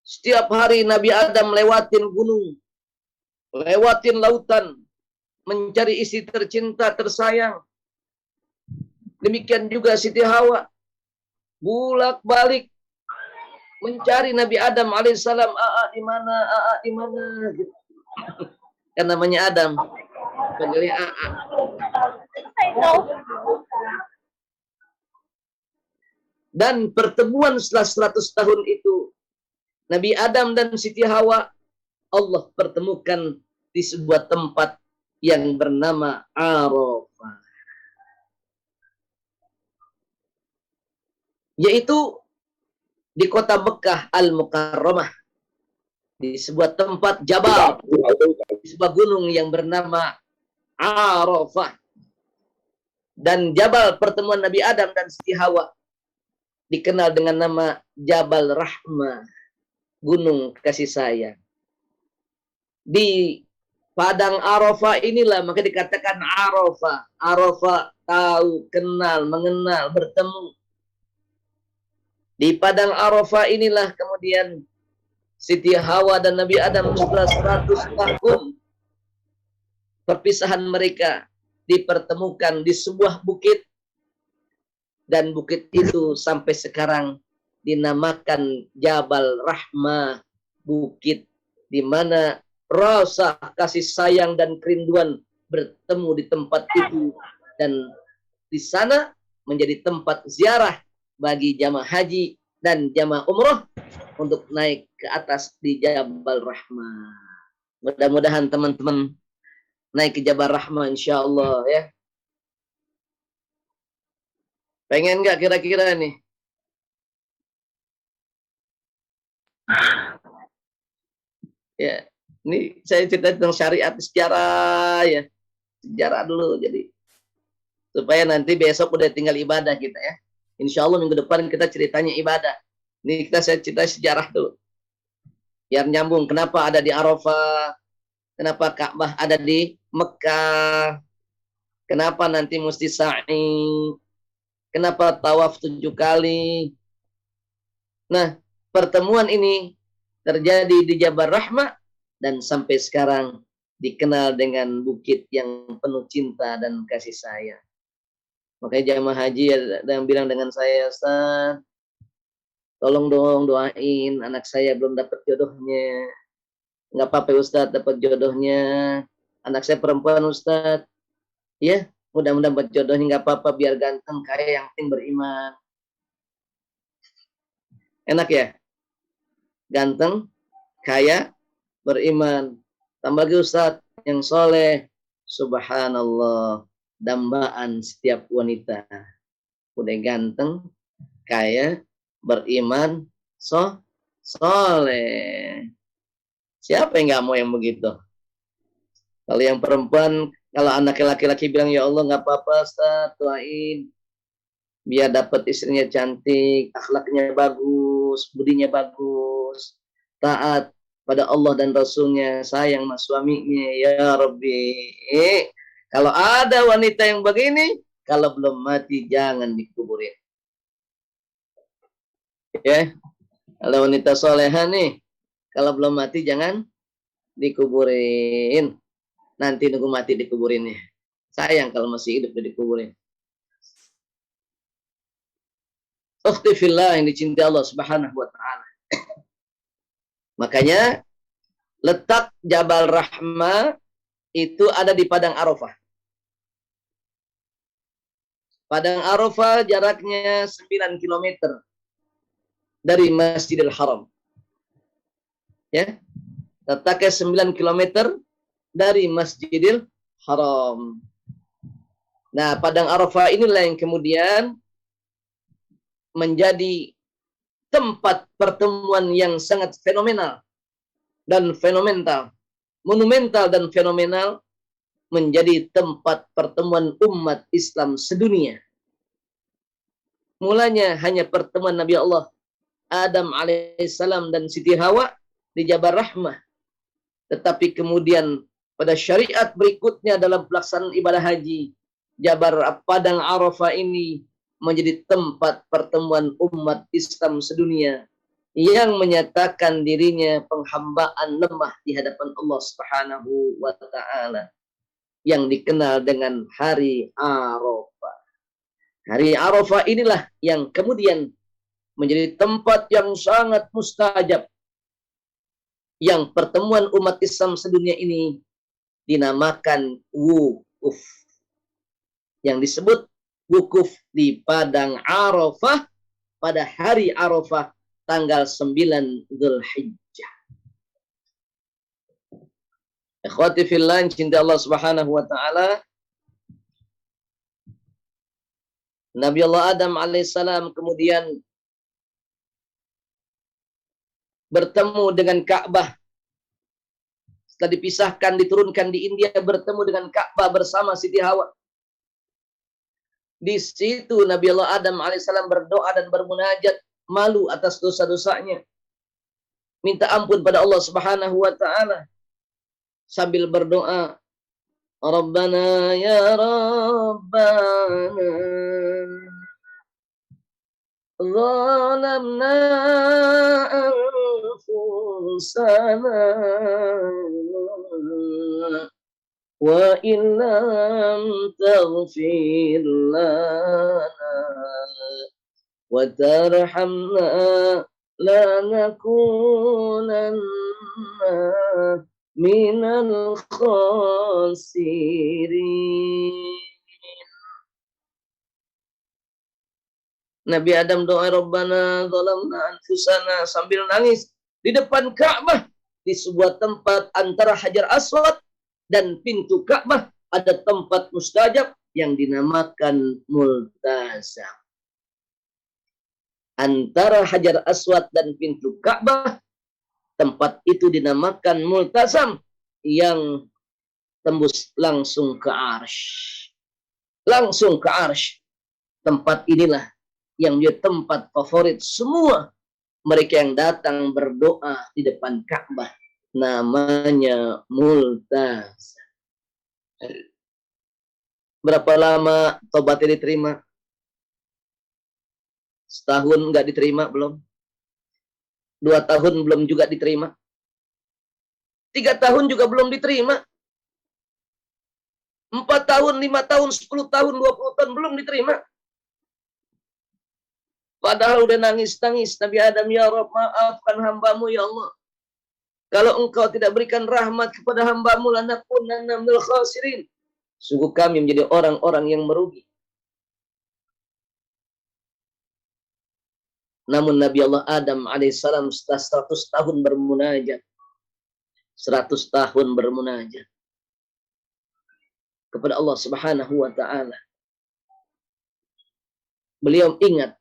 Setiap hari Nabi Adam lewatin gunung, lewatin lautan, mencari istri tercinta, tersayang. Demikian juga Siti Hawa, bulak-balik mencari Nabi Adam alaihissalam. Di mana? Di mana? Gitu. Kan namanya Adam, panggilnya Dan pertemuan setelah 100 tahun itu, Nabi Adam dan Siti Hawa Allah pertemukan di sebuah tempat yang bernama Arafah. Yaitu di kota Mekah Al-Mukarramah. Di sebuah tempat Jabal, di sebuah gunung yang bernama Arafah. Dan Jabal pertemuan Nabi Adam dan Siti Hawa dikenal dengan nama Jabal Rahmah, gunung kasih sayang. Di padang Arafah inilah maka dikatakan Arafah. Arafah tahu, kenal, mengenal, bertemu. Di padang Arafah inilah kemudian Siti Hawa dan Nabi Adam setelah 100 tahun perpisahan mereka dipertemukan di sebuah bukit, dan bukit itu sampai sekarang dinamakan Jabal Rahmah, bukit di mana rasa kasih sayang dan kerinduan bertemu di tempat itu, dan di sana menjadi tempat ziarah bagi jamaah haji dan jamaah umroh untuk naik ke atas di Jabal Rahmah. Mudah-mudahan teman-teman naik ke Jabal Rahmah insyaallah ya. Pengen nggak kira-kira nih? Ya, ini saya cerita tentang syariat sejarah ya. Sejarah dulu jadi supaya nanti besok udah tinggal ibadah kita ya. Insya Allah minggu depan kita ceritanya ibadah. Ini saya cerita sejarah dulu. Biar nyambung. Kenapa ada di Arafah? Kenapa Ka'bah ada di Mekah? Kenapa nanti mesti sa'i? Kenapa tawaf 7 kali? Nah, pertemuan ini terjadi di Jabal Rahmah dan sampai sekarang dikenal dengan bukit yang penuh cinta dan kasih sayang. Makanya jamaah haji ada yang bilang dengan saya, Ustaz, tolong dong doain anak saya belum dapat jodohnya. Nggak apa-apa Ustaz dapat jodohnya. Anak saya perempuan Ustaz. Ya, mudah-mudahan dapat jodohnya, nggak apa-apa biar ganteng, kaya, yang penting beriman. Enak ya? Ganteng, kaya, beriman. Tambah lagi Ustaz yang soleh. Subhanallah, dambaan setiap wanita. Udah ganteng, kaya, beriman, soleh. Siapa yang nggak mau yang begitu? Kalau yang perempuan, kalau anak laki-laki bilang, ya Allah nggak apa-apa Ustaz, doain biar dapat istrinya cantik, akhlaknya bagus, budinya bagus, taat. pada Allah dan Rasulnya, sayang sama suaminya. Ya Rabbi, kalau ada wanita yang begini, kalau belum mati jangan dikuburin. Ya, kalau wanita soleha nih, kalau belum mati jangan dikuburin. Nanti nunggu mati dikuburinnya. Sayang kalau masih hidup dikuburin. Ukhti fillah yang dicintai Allah Subhanahu wa taala. Makanya letak Jabal Rahmah itu ada di Padang Arafah. Padang Arafah jaraknya 9 km dari Masjidil Haram. Ya. Letaknya 9 km dari Masjidil Haram. Nah, Padang Arafah inilah yang kemudian menjadi tempat pertemuan yang sangat fenomenal dan fenomenal, monumental dan fenomenal, menjadi tempat pertemuan umat Islam sedunia. Mulanya hanya pertemuan Nabi Allah Adam alaihissalam dan Siti Hawa di Jabal Rahmah. Tetapi kemudian pada syariat berikutnya dalam pelaksanaan ibadah haji, Jabal Padang Arafah ini menjadi tempat pertemuan umat Islam sedunia yang menyatakan dirinya penghambaan lemah di hadapan Allah Subhanahu wa taala, yang dikenal dengan Hari Arafah. Hari Arafah inilah yang kemudian menjadi tempat yang sangat mustajab, yang pertemuan umat Islam sedunia ini dinamakan wukuf, yang disebut wukuf di Padang Arafah pada hari Arafah tanggal 9 Dzulhijjah. Ikhwati fillah, cinta Allah Subhanahu wa taala. Nabi Allah Adam alaihissalam kemudian bertemu dengan Ka'bah. Setelah dipisahkan, diturunkan di India, bertemu dengan Ka'bah bersama Siti Hawa. Di situ Nabi Allah Adam alaihissalam berdoa dan bermunajat, malu atas dosa-dosanya, minta ampun pada Allah Subhanahu wa taala sambil berdoa, Rabbana ya Rabbana zalamna anfusana wa illam taghfir lana wa tarhamna lanakunanna minal khasirin. Nabi Adam doa Rabbana zalamna anfusana sambil nangis di depan Ka'bah, di sebuah tempat antara Hajar Aswad dan pintu Ka'bah ada tempat mustajab yang dinamakan Multazam. Antara Hajar Aswad dan pintu Ka'bah, tempat itu dinamakan Multazam, yang tembus langsung ke Arsy. Langsung ke Arsy. Tempat inilah yang menjadi tempat favorit semua mereka yang datang berdoa di depan Ka'bah. Namanya Multazam. Berapa lama tobatnya diterima? Setahun nggak diterima belum? 2 tahun belum juga diterima. 3 tahun juga belum diterima. 4 tahun, 5 tahun, 10 tahun, 20 tahun belum diterima. Padahal udah nangis-nangis. Nabi Adam, ya Rabb, maafkan hambamu ya Allah. Kalau engkau tidak berikan rahmat kepada hambamu, lanakunanna minal khasirin. Sungguh kami menjadi orang-orang yang merugi. Namun Nabi Allah Adam alaihissalam setelah 100 tahun bermunajat, 100 tahun bermunajat kepada Allah Subhanahu wa taala, beliau ingat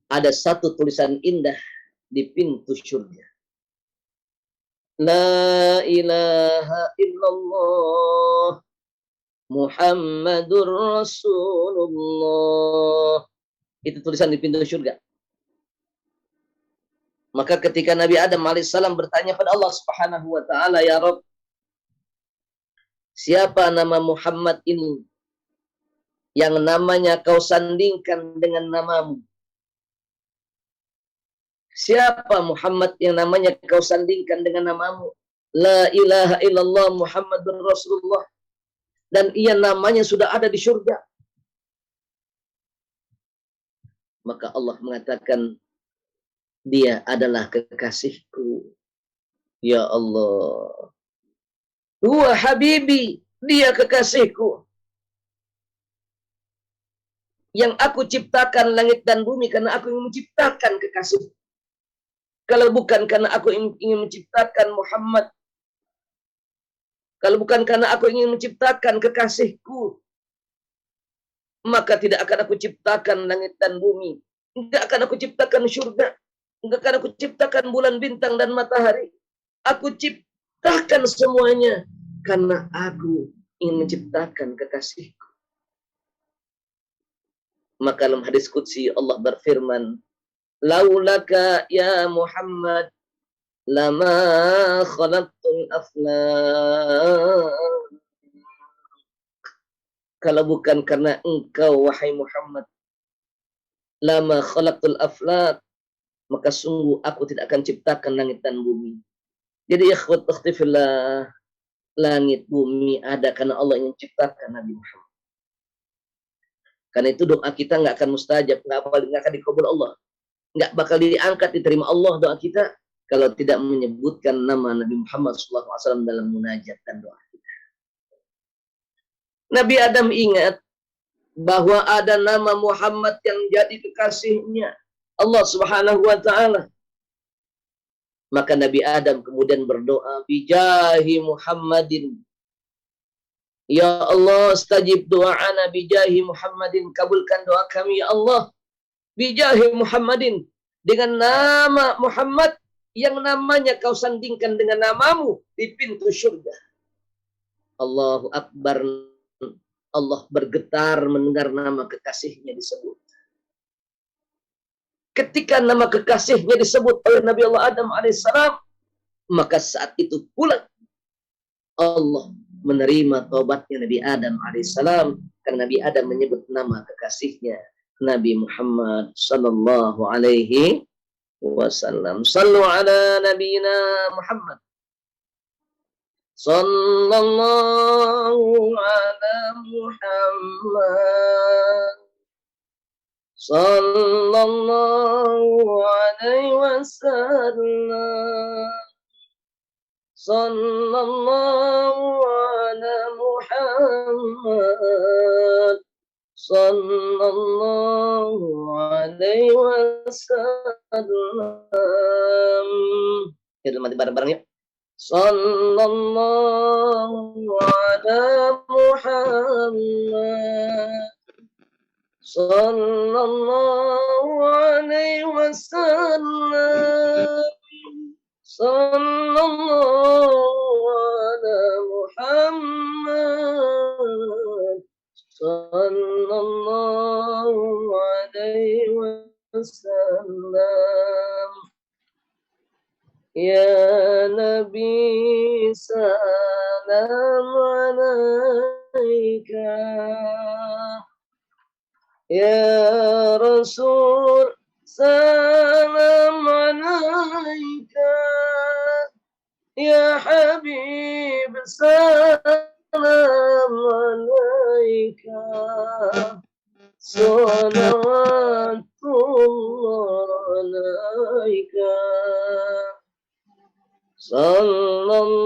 ada satu tulisan indah di pintu surga. La ilaha illallah Muhammadur Rasulullah. Itu tulisan di pintu surga. Maka ketika Nabi Adam alaihissalam bertanya pada Allah Subhanahu wa taala, "Ya Rabb, siapa nama Muhammad ini yang namanya kau sandingkan dengan namamu? Siapa Muhammad yang namanya kau sandingkan dengan namamu? La ilaha illallah Muhammadur Rasulullah." Dan ia namanya sudah ada di surga. Maka Allah mengatakan, dia adalah kekasihku. Ya Allah. Huwa habibi. Dia kekasihku. Yang aku ciptakan langit dan bumi karena aku ingin menciptakan kekasih. Kalau bukan karena aku ingin menciptakan Muhammad. Kalau bukan karena aku ingin menciptakan kekasihku, maka tidak akan aku ciptakan langit dan bumi. Tidak akan aku ciptakan surga. Tidak akan aku ciptakan bulan, bintang, dan matahari. Aku ciptakan semuanya karena aku ingin menciptakan kekasihku. Maka dalam hadis qudsi Allah berfirman, "Laulaka ya Muhammad lama khalaqtul aflaq." Kalau bukan karena engkau wahai Muhammad, lama khalaqtul aflaq, maka sungguh aku tidak akan ciptakan langit dan bumi. Jadi ikhwat ikhtifillah, langit bumi ada karena Allah yang menciptakan Nabi Muhammad. Karena itu doa kita nggak akan mustajab, nggak akan dikabul Allah, nggak bakal diangkat diterima Allah doa kita kalau tidak menyebutkan nama Nabi Muhammad SAW dalam munajat dan doa kita. Nabi Adam ingat bahwa ada nama Muhammad yang jadi kekasihnya Allah Subhanahu wa taala. Maka Nabi Adam kemudian berdoa, bijahi Muhammadin. Ya Allah, stajib doa'ana bijahi Muhammadin. Kabulkan doa kami, ya Allah. Bijahi Muhammadin. Dengan nama Muhammad yang namanya kau sandingkan dengan namamu di pintu surga. Allahu Akbar. Allah bergetar mendengar nama kekasihnya disebut. Ketika nama kekasihnya disebut oleh Nabi Allah Adam alaihissalam, maka saat itu pula Allah menerima taubatnya Nabi Adam alaihissalam karena Nabi Adam menyebut nama kekasihnya Nabi Muhammad sallallahu alaihi wasallam. Sallu ala nabiyina Muhammad sallallahu ala Muhammad sallallahu alaihi wasallam. Sallallahu ala Muhammad sallallahu alaihi wasallam. Kita mati bareng-bareng yuk. Sallallahu ala Muhammad sallallahu alaihi wasallam. Sallallahu ala Muhammad sallallahu alaihi wasallam. Ya Nabi salam alaika, ya Rasul salam alaika, ya Habib salam alaika, salawatullah alaika, sallallahu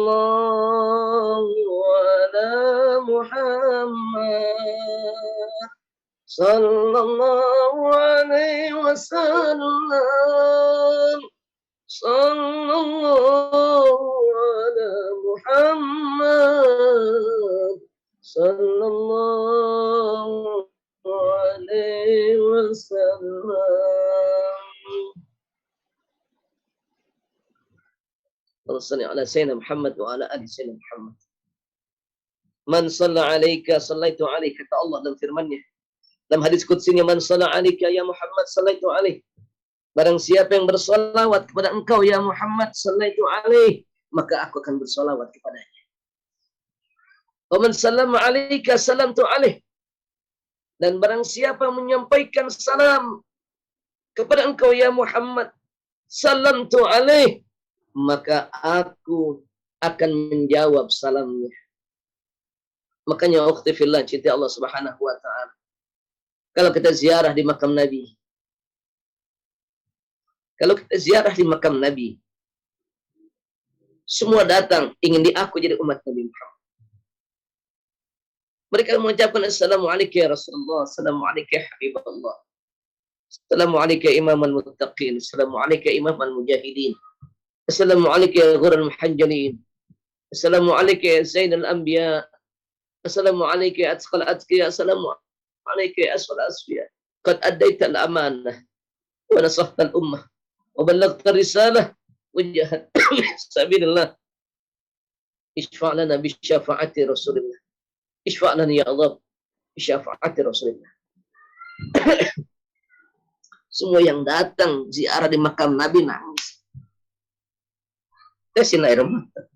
ala Muhammad sallallahu alaihi wasallam. Sallallahu ala Muhammad sallallahu alaihi wasallam. Allahumma shalli ala sayyidina Muhammad wa ala ali sayyidina Muhammad. Man shalla alaika sallaitu alaika, kata Allah dalam firman-Nya. Dalam hadis qudsinya, man shalla alaika ya Muhammad sallaitu alaihi. Barang siapa yang bersolawat kepada engkau ya Muhammad sallallahu alaihi, maka aku akan bersolawat kepadanya. Wa man sallama alaika salamtu alaihi. Dan barang siapa menyampaikan salam kepada engkau ya Muhammad salamtu alaihi, maka aku akan menjawab salamnya. Makanya ukhti fillah, cinta Allah Subhanahu wa taala. Kalau kita ziarah di makam Nabi, kalau kita ziarah di makam Nabi, semua datang ingin diaku jadi umat Nabi Muhammad. Mereka mengucapkan Assalamualaikum ya Rasulullah, Assalamualaikum ya Habibullah, Assalamualaikum ya Imam al-Muttaqin, Assalamualaikum ya Imam al-Mujahidin, Assalamualaikum ya Ghurul Muhajjalin, Assalamualaikum ya Zain al-Anbiya, Assalamualaikum ya Atqal Atqiya, Assalamualaikum ya Asfal Asfiya. Qad addaita al-amanah wa nasahta al-ummah wa ballaghta risalah wa jahadta fi sabilillah. Ishfa' lana bi syafaati Rasulillah. Ishfa' lana ya Allah bi syafaati Rasulillah. Semua yang datang ziarah di makam Nabi nangis. Tesin air mata.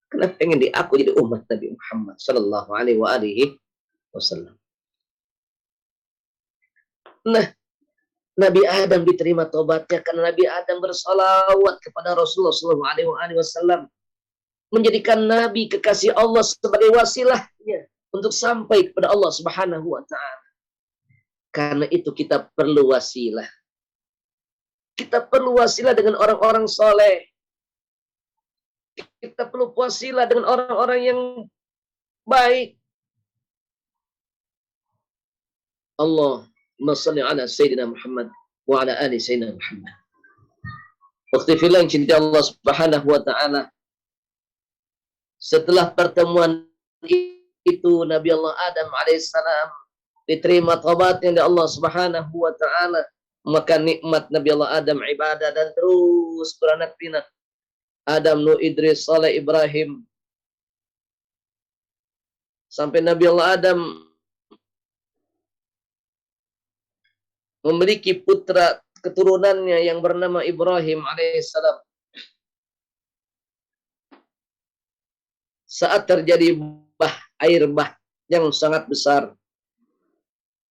Kenapa pengen diaku jadi umat Nabi Muhammad sallallahu alaihi wasallam. Nah, Nabi Adam diterima tobatnya karena Nabi Adam bersalawat kepada Rasulullah sallallahu alaihi wasallam, menjadikan Nabi kekasih Allah sebagai wasilahnya untuk sampai kepada Allah Subhanahu wa taala. Karena itu kita perlu wasilah. Kita perlu wasilah dengan orang-orang soleh. Kita perlu wasilah dengan orang-orang yang baik. Allahumma shalli ala Sayyidina Muhammad wa ala ali Sayyidina Muhammad. Waktu fillah yang cinta Allah Subhanahu wa taala. Setelah pertemuan itu Nabi Allah Adam alaihissalam diterima taubatnya dari Allah Subhanahu wa taala, maka nikmat Nabi Allah Adam ibadah dan terus beranak pinak. Adam, Nuh, Idris, Saleh, Ibrahim, sampai Nabi Allah Adam memiliki putra keturunannya yang bernama Ibrahim alaihissalam. Saat terjadi air bah yang sangat besar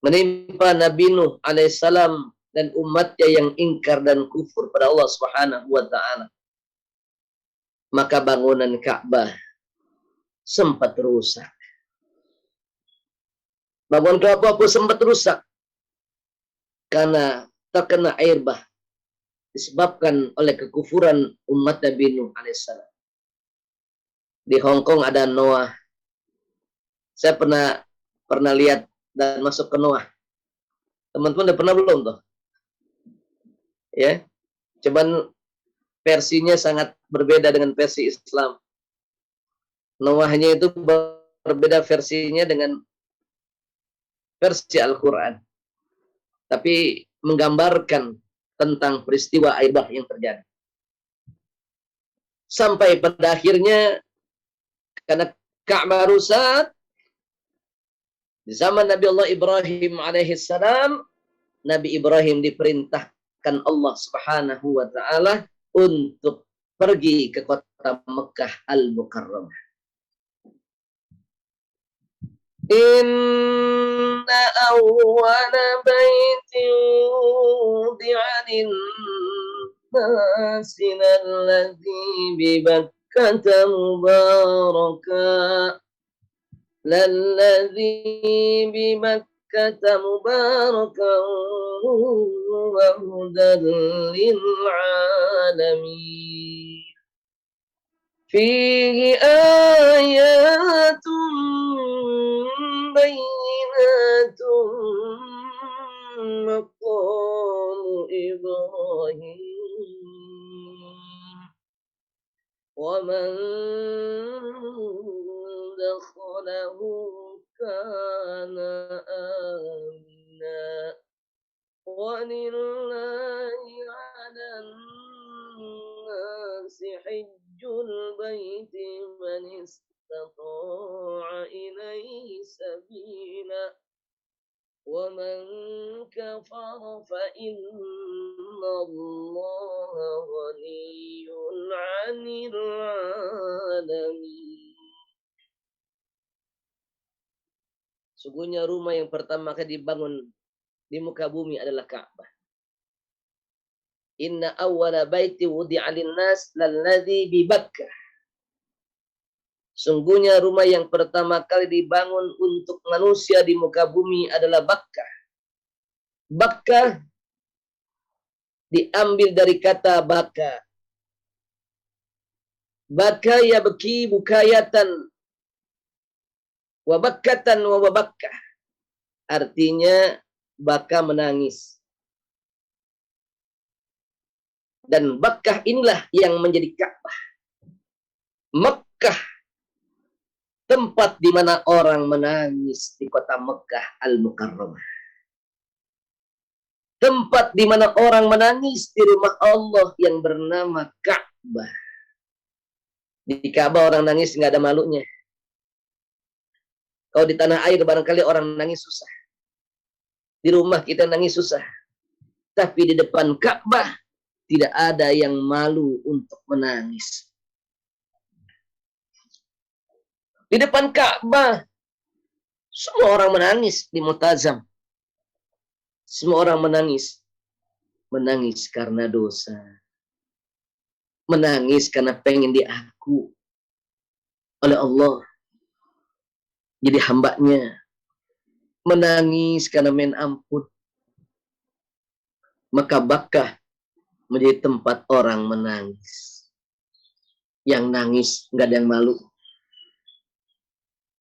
menimpa Nabi Nuh alaihissalam dan umatnya yang ingkar dan kufur pada Allah Subhanahu wa taala, maka bangunan Ka'bah sempat rusak. Bangunan Ka'bah pun sempat rusak karena terkena air bah disebabkan oleh kekufuran umat Nabi Nuh alaihissalam. Di Hong Kong ada Noah. Saya pernah lihat dan masuk ke Noah. Teman-teman udah pernah belum tuh? Ya, cuman versinya sangat berbeda dengan versi Islam. Noahnya itu berbeda versinya dengan versi Al-Quran. Tapi menggambarkan tentang peristiwa air bah yang terjadi. Sampai pada akhirnya karena Ka'bah rusak, di zaman Nabi Allah Ibrahim alaihissalam, Nabi Ibrahim diperintahkan Allah Subhanahu wa taala untuk pergi ke kota Mekah Al-Mukarramah. Inna awwala baitin wudi'a lin-nasi alladzi bi Bakkah mubaraka lalladzi bi Bakkah mubaraka wa hudan lil alamin. Fihi ayatun bayyinatun maqamu Ibrahim wa man dakhalahu kana amina wa lillahi 'alan nasi hajjul baiti man istata'a ilaihi sabila wa man kafara fa inna Allaha ghaniyyun 'anil 'alamin. Sungguhnya rumah yang pertama kali dibangun di muka bumi adalah Ka'bah. Inna awwala baiti wudi'a lin-nas lalladzi bi Bakkah. Sungguhnya rumah yang pertama kali dibangun untuk manusia di muka bumi adalah Bakkah. Bakkah diambil dari kata baka. Baka yabki bukayatan wa bakkatan wa bakkah. Artinya baka menangis. Dan Bakkah inilah yang menjadi Ka'bah. Mekkah, tempat di mana orang menangis di kota Mekkah Al-Mukarramah. Tempat di mana orang menangis di rumah Allah yang bernama Ka'bah. Di Ka'bah orang nangis nggak ada malunya. Kalau di tanah air barangkali orang nangis susah. Di rumah kita nangis susah. Tapi di depan Ka'bah tidak ada yang malu untuk menangis. Di depan Ka'bah semua orang menangis di Mu'tazam. Semua orang menangis. Menangis karena dosa. Menangis karena pengen diaku oleh Allah. Jadi hambanya. Menangis karena main ampun. Maka Bakkah menjadi tempat orang menangis. Yang nangis nggak ada yang malu.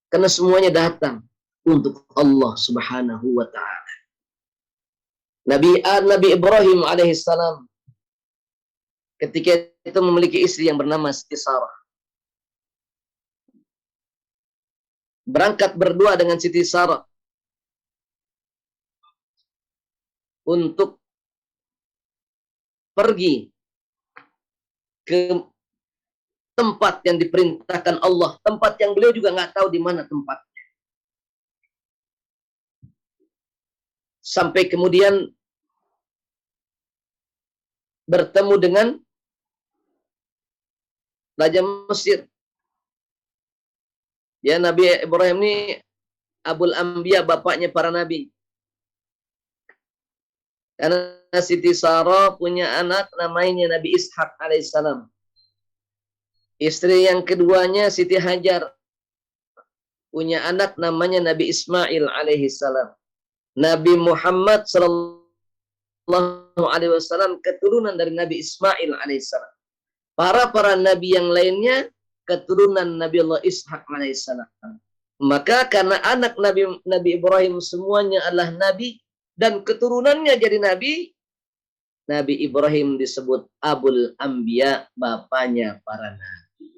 Karena semuanya datang untuk Allah Subhanahu wa ta'ala. Nabi Ibrahim alaihissalam ketika itu memiliki istri yang bernama Siti Sarah. Berangkat berdua dengan Siti Sarah untuk pergi ke tempat yang diperintahkan Allah, tempat yang beliau juga nggak tahu di mana tempatnya. Sampai kemudian bertemu dengan Raja Mesir. Ya, Nabi Ibrahim ini Abul Anbiya, bapaknya para nabi. Karena Siti Sarah punya anak namanya Nabi Ishak alaihissalam. Istri yang keduanya Siti Hajar punya anak namanya Nabi Ismail alaihissalam. Nabi Muhammad sallallahu alaihi wasallam keturunan dari Nabi Ismail alaihissalam. Para nabi yang lainnya keturunan Nabi Allah Ishak alaihissalam. Maka karena anak Nabi Ibrahim semuanya adalah nabi dan keturunannya jadi nabi, Nabi Ibrahim disebut Abul Anbiya, bapaknya para nabi.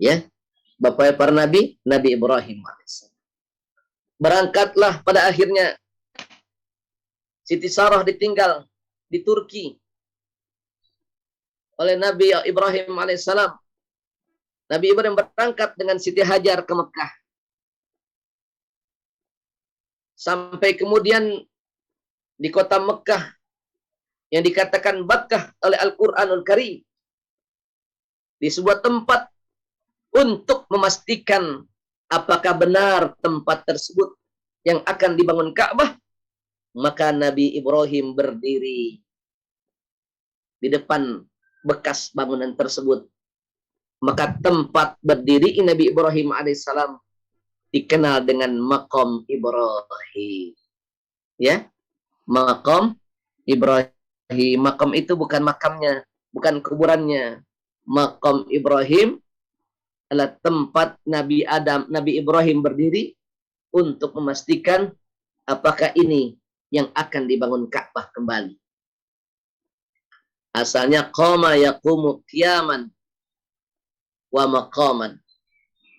Ya, bapaknya para nabi, Nabi Ibrahim alaihissalam. Berangkatlah pada akhirnya Siti Sarah ditinggal di Turki oleh Nabi Ibrahim alaihissalam. Nabi Ibrahim berangkat dengan Siti Hajar ke Mekah. Sampai kemudian di kota Mekah yang dikatakan Bakkah oleh Al-Quranul Karim. Di sebuah tempat untuk memastikan apakah benar tempat tersebut yang akan dibangun Ka'bah. Maka Nabi Ibrahim berdiri di depan bekas bangunan tersebut. Maka tempat berdiri Nabi Ibrahim alaihissalam dikenal dengan Maqam Ibrahim. Ya, Maqam Ibrahim. Maqam itu bukan makamnya, bukan kuburannya. Maqam Ibrahim adalah tempat Nabi Ibrahim berdiri untuk memastikan apakah ini yang akan dibangun Ka'bah kembali. Asalnya qama yaqumu qiyaman wa maqaman.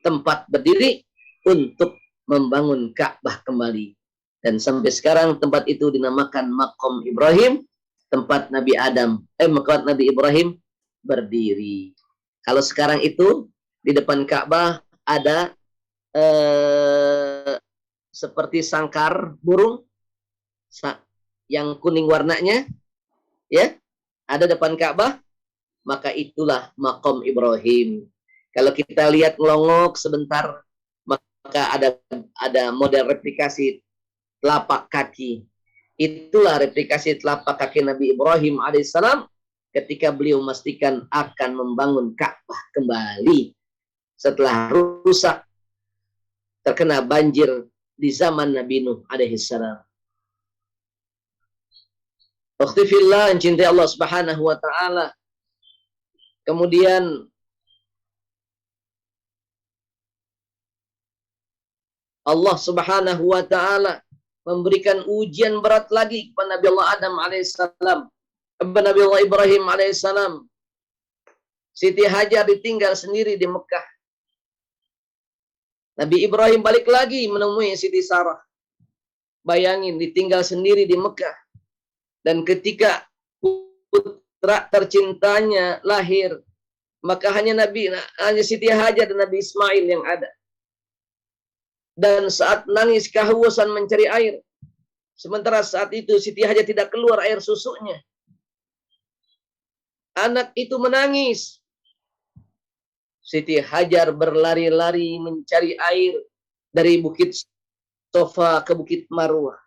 Tempat berdiri untuk membangun Ka'bah kembali. Dan sampai sekarang tempat itu dinamakan Maqam Ibrahim, tempat tempat Nabi Ibrahim berdiri. Kalau sekarang itu di depan Ka'bah ada seperti sangkar burung. yang kuning warnanya, ya, ada depan Ka'bah, maka itulah maqam Ibrahim. Kalau kita lihat ngelongok sebentar, maka ada model replikasi telapak kaki. Itulah replikasi telapak kaki Nabi Ibrahim alaihissalam ketika beliau memastikan akan membangun Ka'bah kembali setelah rusak terkena banjir di zaman Nabi Nuh alaihissalam. Ukhtifillah, cintai Allah Subhanahu wa taala. Kemudian Allah Subhanahu wa taala memberikan ujian berat lagi kepada Nabi Allah Adam alaihissalam, kepada Nabi Allah Ibrahim alaihissalam. Siti Hajar ditinggal sendiri di Mekah. Nabi Ibrahim balik lagi menemui Siti Sarah. Bayangin, ditinggal sendiri di Mekah. Dan ketika putra tercintanya lahir, maka hanya Siti Hajar dan Nabi Ismail yang ada. Dan saat nangis kehausan mencari air, sementara saat itu Siti Hajar tidak keluar air susunya. Anak itu menangis. Siti Hajar berlari-lari mencari air dari Bukit Sofa ke Bukit Marwah.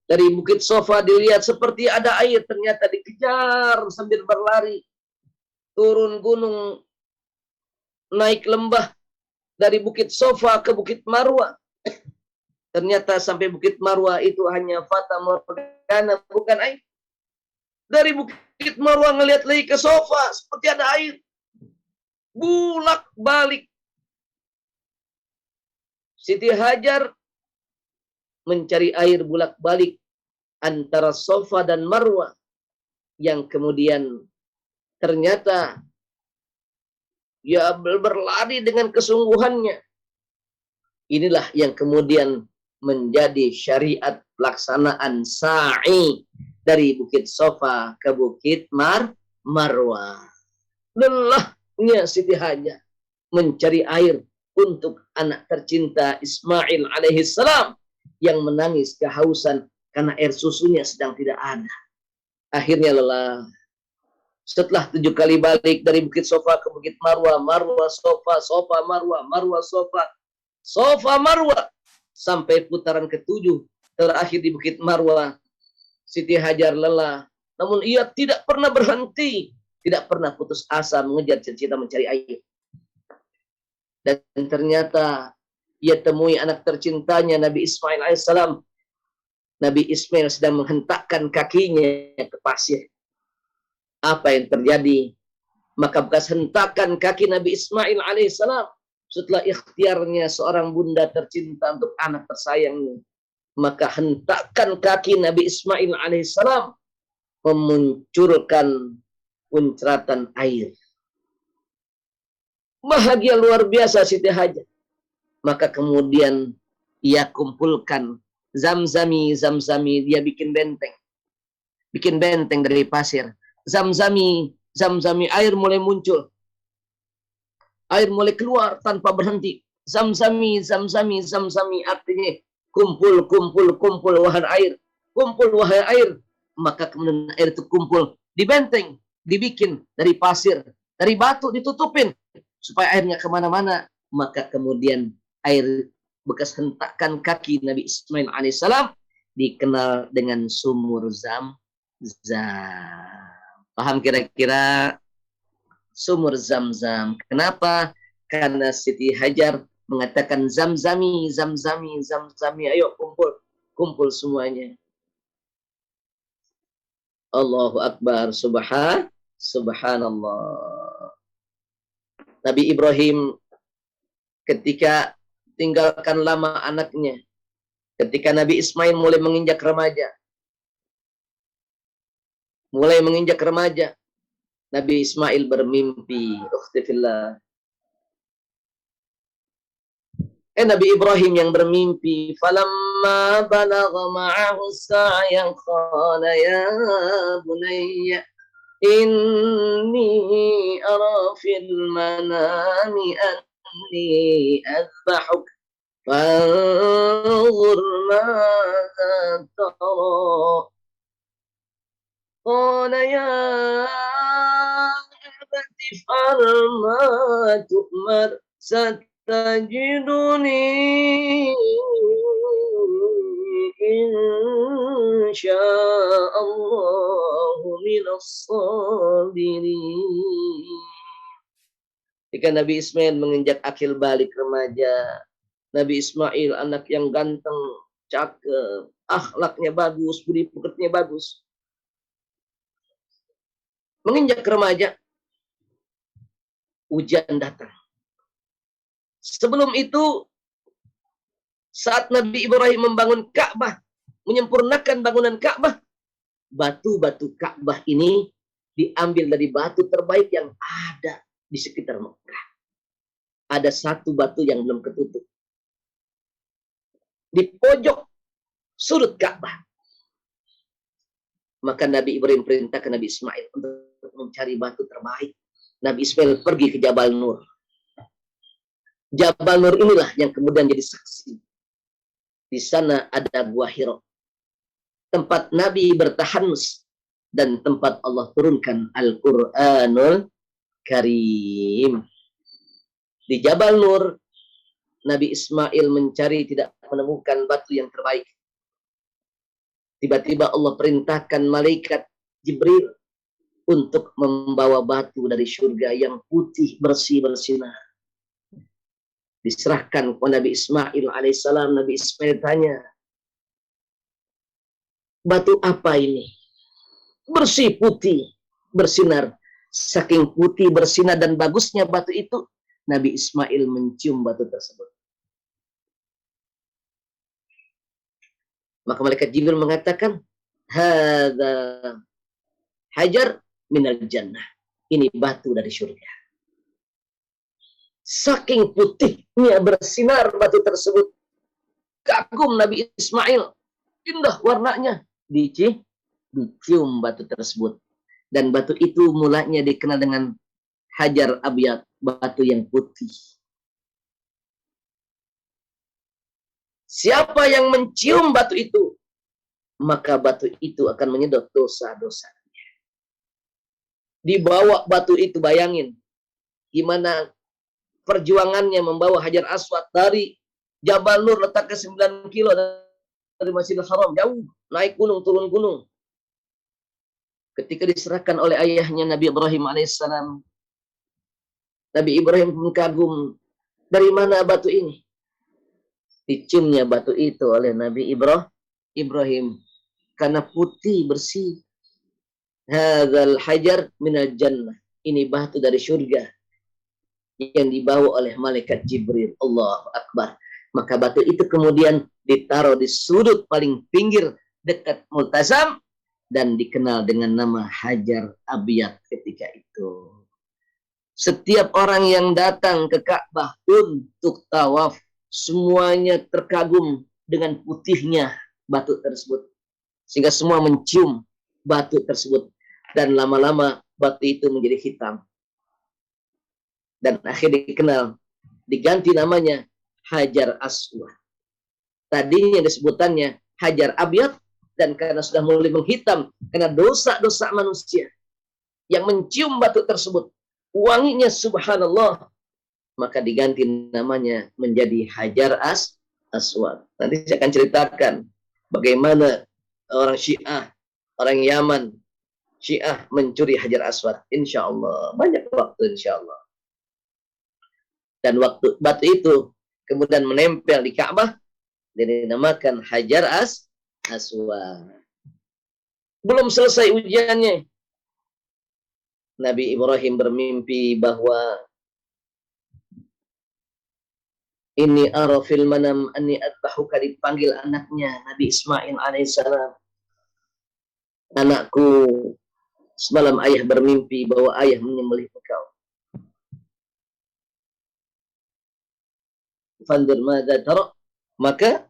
Dari Bukit Sofa dilihat seperti ada air, ternyata dikejar sambil berlari. Turun gunung, naik lembah, dari Bukit Sofa ke Bukit Marwah. Ternyata sampai Bukit Marwah itu hanya fata morgana, bukan air. Dari Bukit Marwah ngelihat lagi ke Sofa, seperti ada air. Bulak balik. Siti Hajar mencari air bulak balik antara Sofa dan Marwah, yang kemudian ternyata dia berlari dengan kesungguhannya. Inilah yang kemudian menjadi syariat pelaksanaan sa'i dari Bukit Sofa ke Bukit Marwah. Lelahnya Siti Hajar mencari air untuk anak tercinta Ismail alaihissalam yang menangis kehausan karena air susunya sedang tidak ada. Akhirnya lelah. Setelah 7 kali balik dari Bukit Sofa ke Bukit Marwah, Marwah Sofa, Sofa Marwah, Marwah Sofa, Sofa Marwah, sampai putaran ke-7 terakhir di Bukit Marwah, Siti Hajar lelah. Namun ia tidak pernah berhenti, tidak pernah putus asa mengejar cita-cita mencari air. Dan ternyata ia temui anak tercintanya Nabi Ismail alaihissalam. Nabi Ismail sedang menghentakkan kakinya ke pasir. Apa yang terjadi? Maka bekas hentakan kaki Nabi Ismail alaihissalam setelah ikhtiarnya seorang bunda tercinta untuk anak tersayangnya, maka hentakan kaki Nabi Ismail alaihissalam memunculkan muncratan air. Bahagia luar biasa Siti Hajar. Maka kemudian ia kumpulkan zamzami, dia bikin benteng dari pasir. Zamzami, air mulai muncul, air mulai keluar tanpa berhenti. Zamzami, artinya kumpul wahai air, kumpul wahai air. Maka kemudian air itu kumpul di benteng, dibikin dari pasir, dari batu, ditutupin supaya airnya kemana-mana. Maka kemudian air bekas hentakan kaki Nabi Ismail alaihissalam dikenal dengan sumur Zamzam. Paham kira-kira sumur Zamzam? Kenapa? Karena Siti Hajar mengatakan zamzami, ayo kumpul semuanya. Allahu Akbar, subhanallah. Nabi Ibrahim ketika tinggalkan lama anaknya, ketika Nabi Ismail mulai menginjak remaja, Nabi Ismail bermimpi. Ukhtifillah. Nabi Ibrahim yang bermimpi. Falamma balagha ma'ahu sa'ya qala ya bunayya inni ara fil manami anni azbahuk فانظر ماذا ترى قال يا أبت افعل ما تؤمر ستجدني إن شاء الله من الصابرين. Ketika Nabi Ismail menginjak akil balik remaja, Nabi Ismail anak yang ganteng, cakep, akhlaknya bagus, budi pekertinya bagus. Menginjak remaja, ujian datang. Sebelum itu, saat Nabi Ibrahim membangun Ka'bah, menyempurnakan bangunan Ka'bah, batu-batu Ka'bah ini diambil dari batu terbaik yang ada di sekitar Mekah. Ada satu batu yang belum ketutup. Di pojok sudut Ka'bah. Maka Nabi Ibrahim perintahkan Nabi Ismail untuk mencari batu terbaik. Nabi Ismail pergi ke Jabal Nur. Jabal Nur inilah yang kemudian jadi saksi. Di sana ada Gua Hira. Tempat Nabi bertahanus dan tempat Allah turunkan Al-Qur'anul Karim. Di Jabal Nur, Nabi Ismail mencari tidak menemukan batu yang terbaik. Tiba-tiba Allah perintahkan malaikat Jibril untuk membawa batu dari surga yang putih bersih bersinar. Diserahkan kepada Nabi Ismail alaihissalam. Nabi Ismail tanya, batu apa ini? Bersih putih bersinar. Saking putih bersinar dan bagusnya batu itu, Nabi Ismail mencium batu tersebut. Maka malaikat Jibril mengatakan, hadza hajar minal jannah. Ini batu dari surga. Saking putihnya bersinar batu tersebut. Kagum Nabi Ismail. Indah warnanya. Dicium batu tersebut. Dan batu itu mulanya dikenal dengan hajar abyad, batu yang putih. Siapa yang mencium batu itu, maka batu itu akan menyedot dosa-dosanya. Dibawa batu itu, bayangin gimana perjuangannya membawa Hajar Aswad dari Jabal Nur, letaknya 9 kilo dari Masjidil Haram, jauh, naik gunung, turun gunung. Ketika diserahkan oleh ayahnya Nabi Ibrahim alaihissalam, Nabi Ibrahim pun kagum, dari mana batu ini? Diciumnya batu itu oleh Nabi Ibrahim karena putih bersih. Hadzal hajar minal jannah. Ini batu dari surga yang dibawa oleh malaikat Jibril. Allahu Akbar. Maka batu itu kemudian ditaruh di sudut paling pinggir dekat Multazam dan dikenal dengan nama Hajar Abyad ketika itu. Setiap orang yang datang ke Ka'bah untuk tawaf, semuanya terkagum dengan putihnya batu tersebut. Sehingga semua mencium batu tersebut. Dan lama-lama batu itu menjadi hitam. Dan akhirnya dikenal, diganti namanya Hajar Aswad. Tadinya disebutannya Hajar Abyad, dan karena sudah mulai menghitam, karena dosa-dosa manusia yang mencium batu tersebut, wanginya subhanallah, maka diganti namanya menjadi Hajar Aswad. Nanti saya akan ceritakan bagaimana orang Syiah, orang Yaman, Syiah mencuri Hajar Aswad. Insya Allah. Banyak waktu insya Allah. Dan waktu batu itu kemudian menempel di Ka'bah dan dinamakan Hajar Aswad. Belum selesai ujiannya. Nabi Ibrahim bermimpi bahwa ini ara fil manam anni adbahuka, dipanggil anaknya Nabi Ismail alaihissalam. Anakku, semalam ayah bermimpi bahwa ayah menyembelih engkau. Fandur madza tara, maka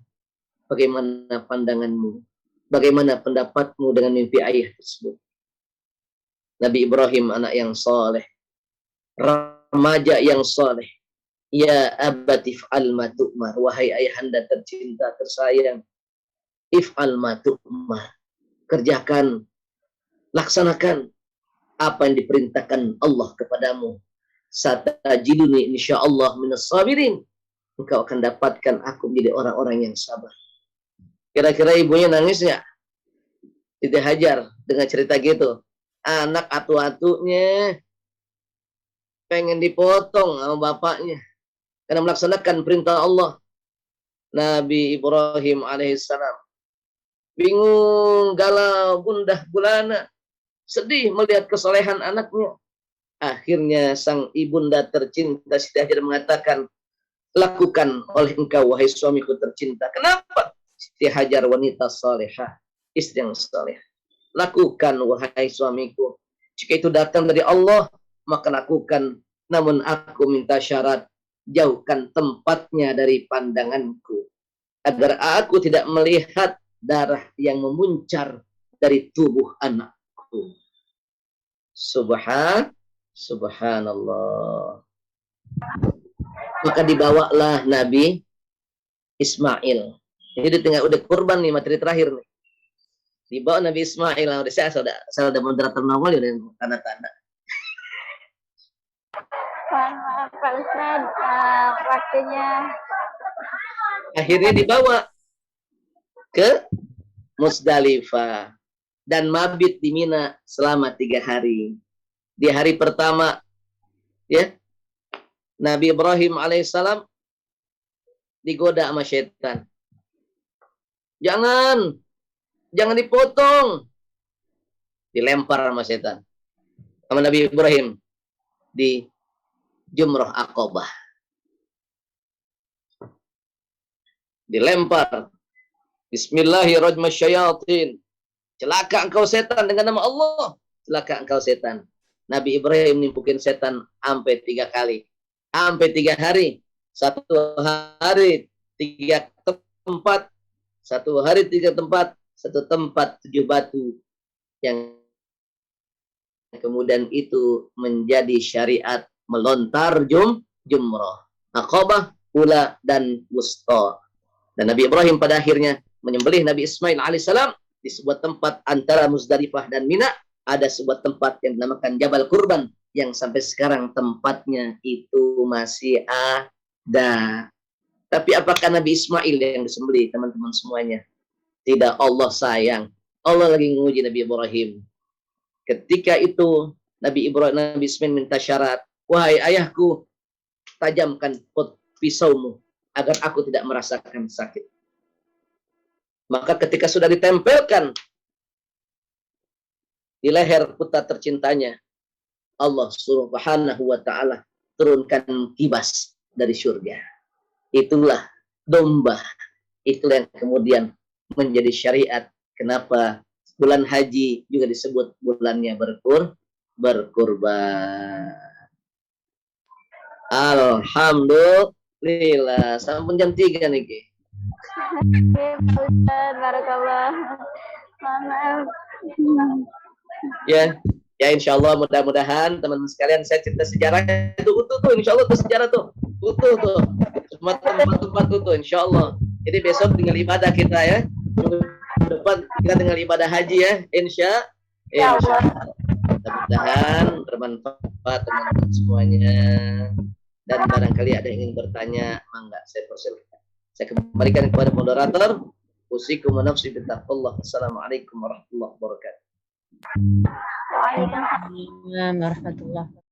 bagaimana pandanganmu? Bagaimana pendapatmu dengan mimpi ayah tersebut? Nabi Ibrahim anak yang saleh, remaja yang saleh, Ya abati if'al ma tu'mar, wahai ayahanda tercinta tersayang, if'al ma tu'mar, kerjakan, laksanakan apa yang diperintahkan Allah kepadamu. Satajiduni insyaallah minas sabirin, engkau akan dapatkan aku menjadi orang-orang yang sabar. Kira-kira ibunya nangis nggak? Siti Hajar dengan cerita gitu. Anak atu-atunya pengen dipotong sama bapaknya karena melaksanakan perintah Allah. Nabi Ibrahim alaihissalam bingung, galau, gundah gulana, sedih melihat kesolehan anaknya. Akhirnya sang ibunda tercinta Siti Hajar mengatakan, lakukan oleh engkau wahai suamiku tercinta. Kenapa? Siti Hajar wanita salehah, istri yang saleh. Lakukan wahai suamiku. Jika itu datang dari Allah, maka lakukan. Namun aku minta syarat, jauhkan tempatnya dari pandanganku, agar aku tidak melihat darah yang memuncar dari tubuh anakku. Subhanallah. Maka dibawalah Nabi Ismail. Ini udah kurban nih, materi terakhir nih. Dibawa Nabi Ismail. Saya sudah moderator normal ya, tanda-tanda. Maaf Pak Ustaz, waktunya. Akhirnya dibawa ke Musdalifah dan mabit di Mina selama 3 hari. Di hari pertama, ya, Nabi Ibrahim alaihissalam digoda sama setan. Jangan dipotong. Dilempar sama setan. Sama Nabi Ibrahim di Jumrah Aqabah. Dilempar. Bismillahirrahmanirrahim. Celaka engkau setan dengan nama Allah. Celaka engkau setan. Nabi Ibrahim nimpukin setan sampai 3 kali. Sampai 3 hari. 1 hari 3 tempat. 1 hari 3 tempat. 1 tempat 7 batu. Yang kemudian itu menjadi syariat melontar jumrah, Aqabah, Ula, dan Wusta. Dan Nabi Ibrahim pada akhirnya menyembelih Nabi Ismail alaihissalam di sebuah tempat antara Muzdalifah dan Mina. Ada sebuah tempat yang dinamakan Jabal Kurban, yang sampai sekarang tempatnya itu masih ada. Tapi apakah Nabi Ismail yang disembelih, teman-teman semuanya? Tidak, Allah sayang. Allah lagi menguji Nabi Ibrahim. Ketika itu Nabi Ismail minta syarat, wahai ayahku, tajamkan pisaumu agar aku tidak merasakan sakit. Maka ketika sudah ditempelkan di leher putra tercintanya, Allah Subhanahu wa ta'ala turunkan kibas dari surga. Itulah domba. Itulah yang kemudian menjadi syariat. Kenapa bulan haji juga disebut bulannya berkurban. Alhamdulillah. Sampun jam 3 nih. Oke, Pak Ustaz, barakallah. Maaf. Ya, insya Allah mudah-mudahan teman-teman sekalian, saya cerita sejarah itu utuh tuh, insya Allah tuh sejarah tuh utuh tuh, semua tempat-tempat utuh, insya Allah. Jadi besok tinggal ibadah kita ya, depan kita tinggal ibadah haji ya, insya Allah. Mudah-mudahan bermanfaat teman-teman semuanya. Dan barangkali ada yang ingin bertanya, mangga saya persilahkan. Saya kembalikan kepada moderator. Usikum wa nafsi bittaqwallah. Assalamualaikum warahmatullahi wabarakatuh. Waalaikumsalam warahmatullahi wabarakatuh.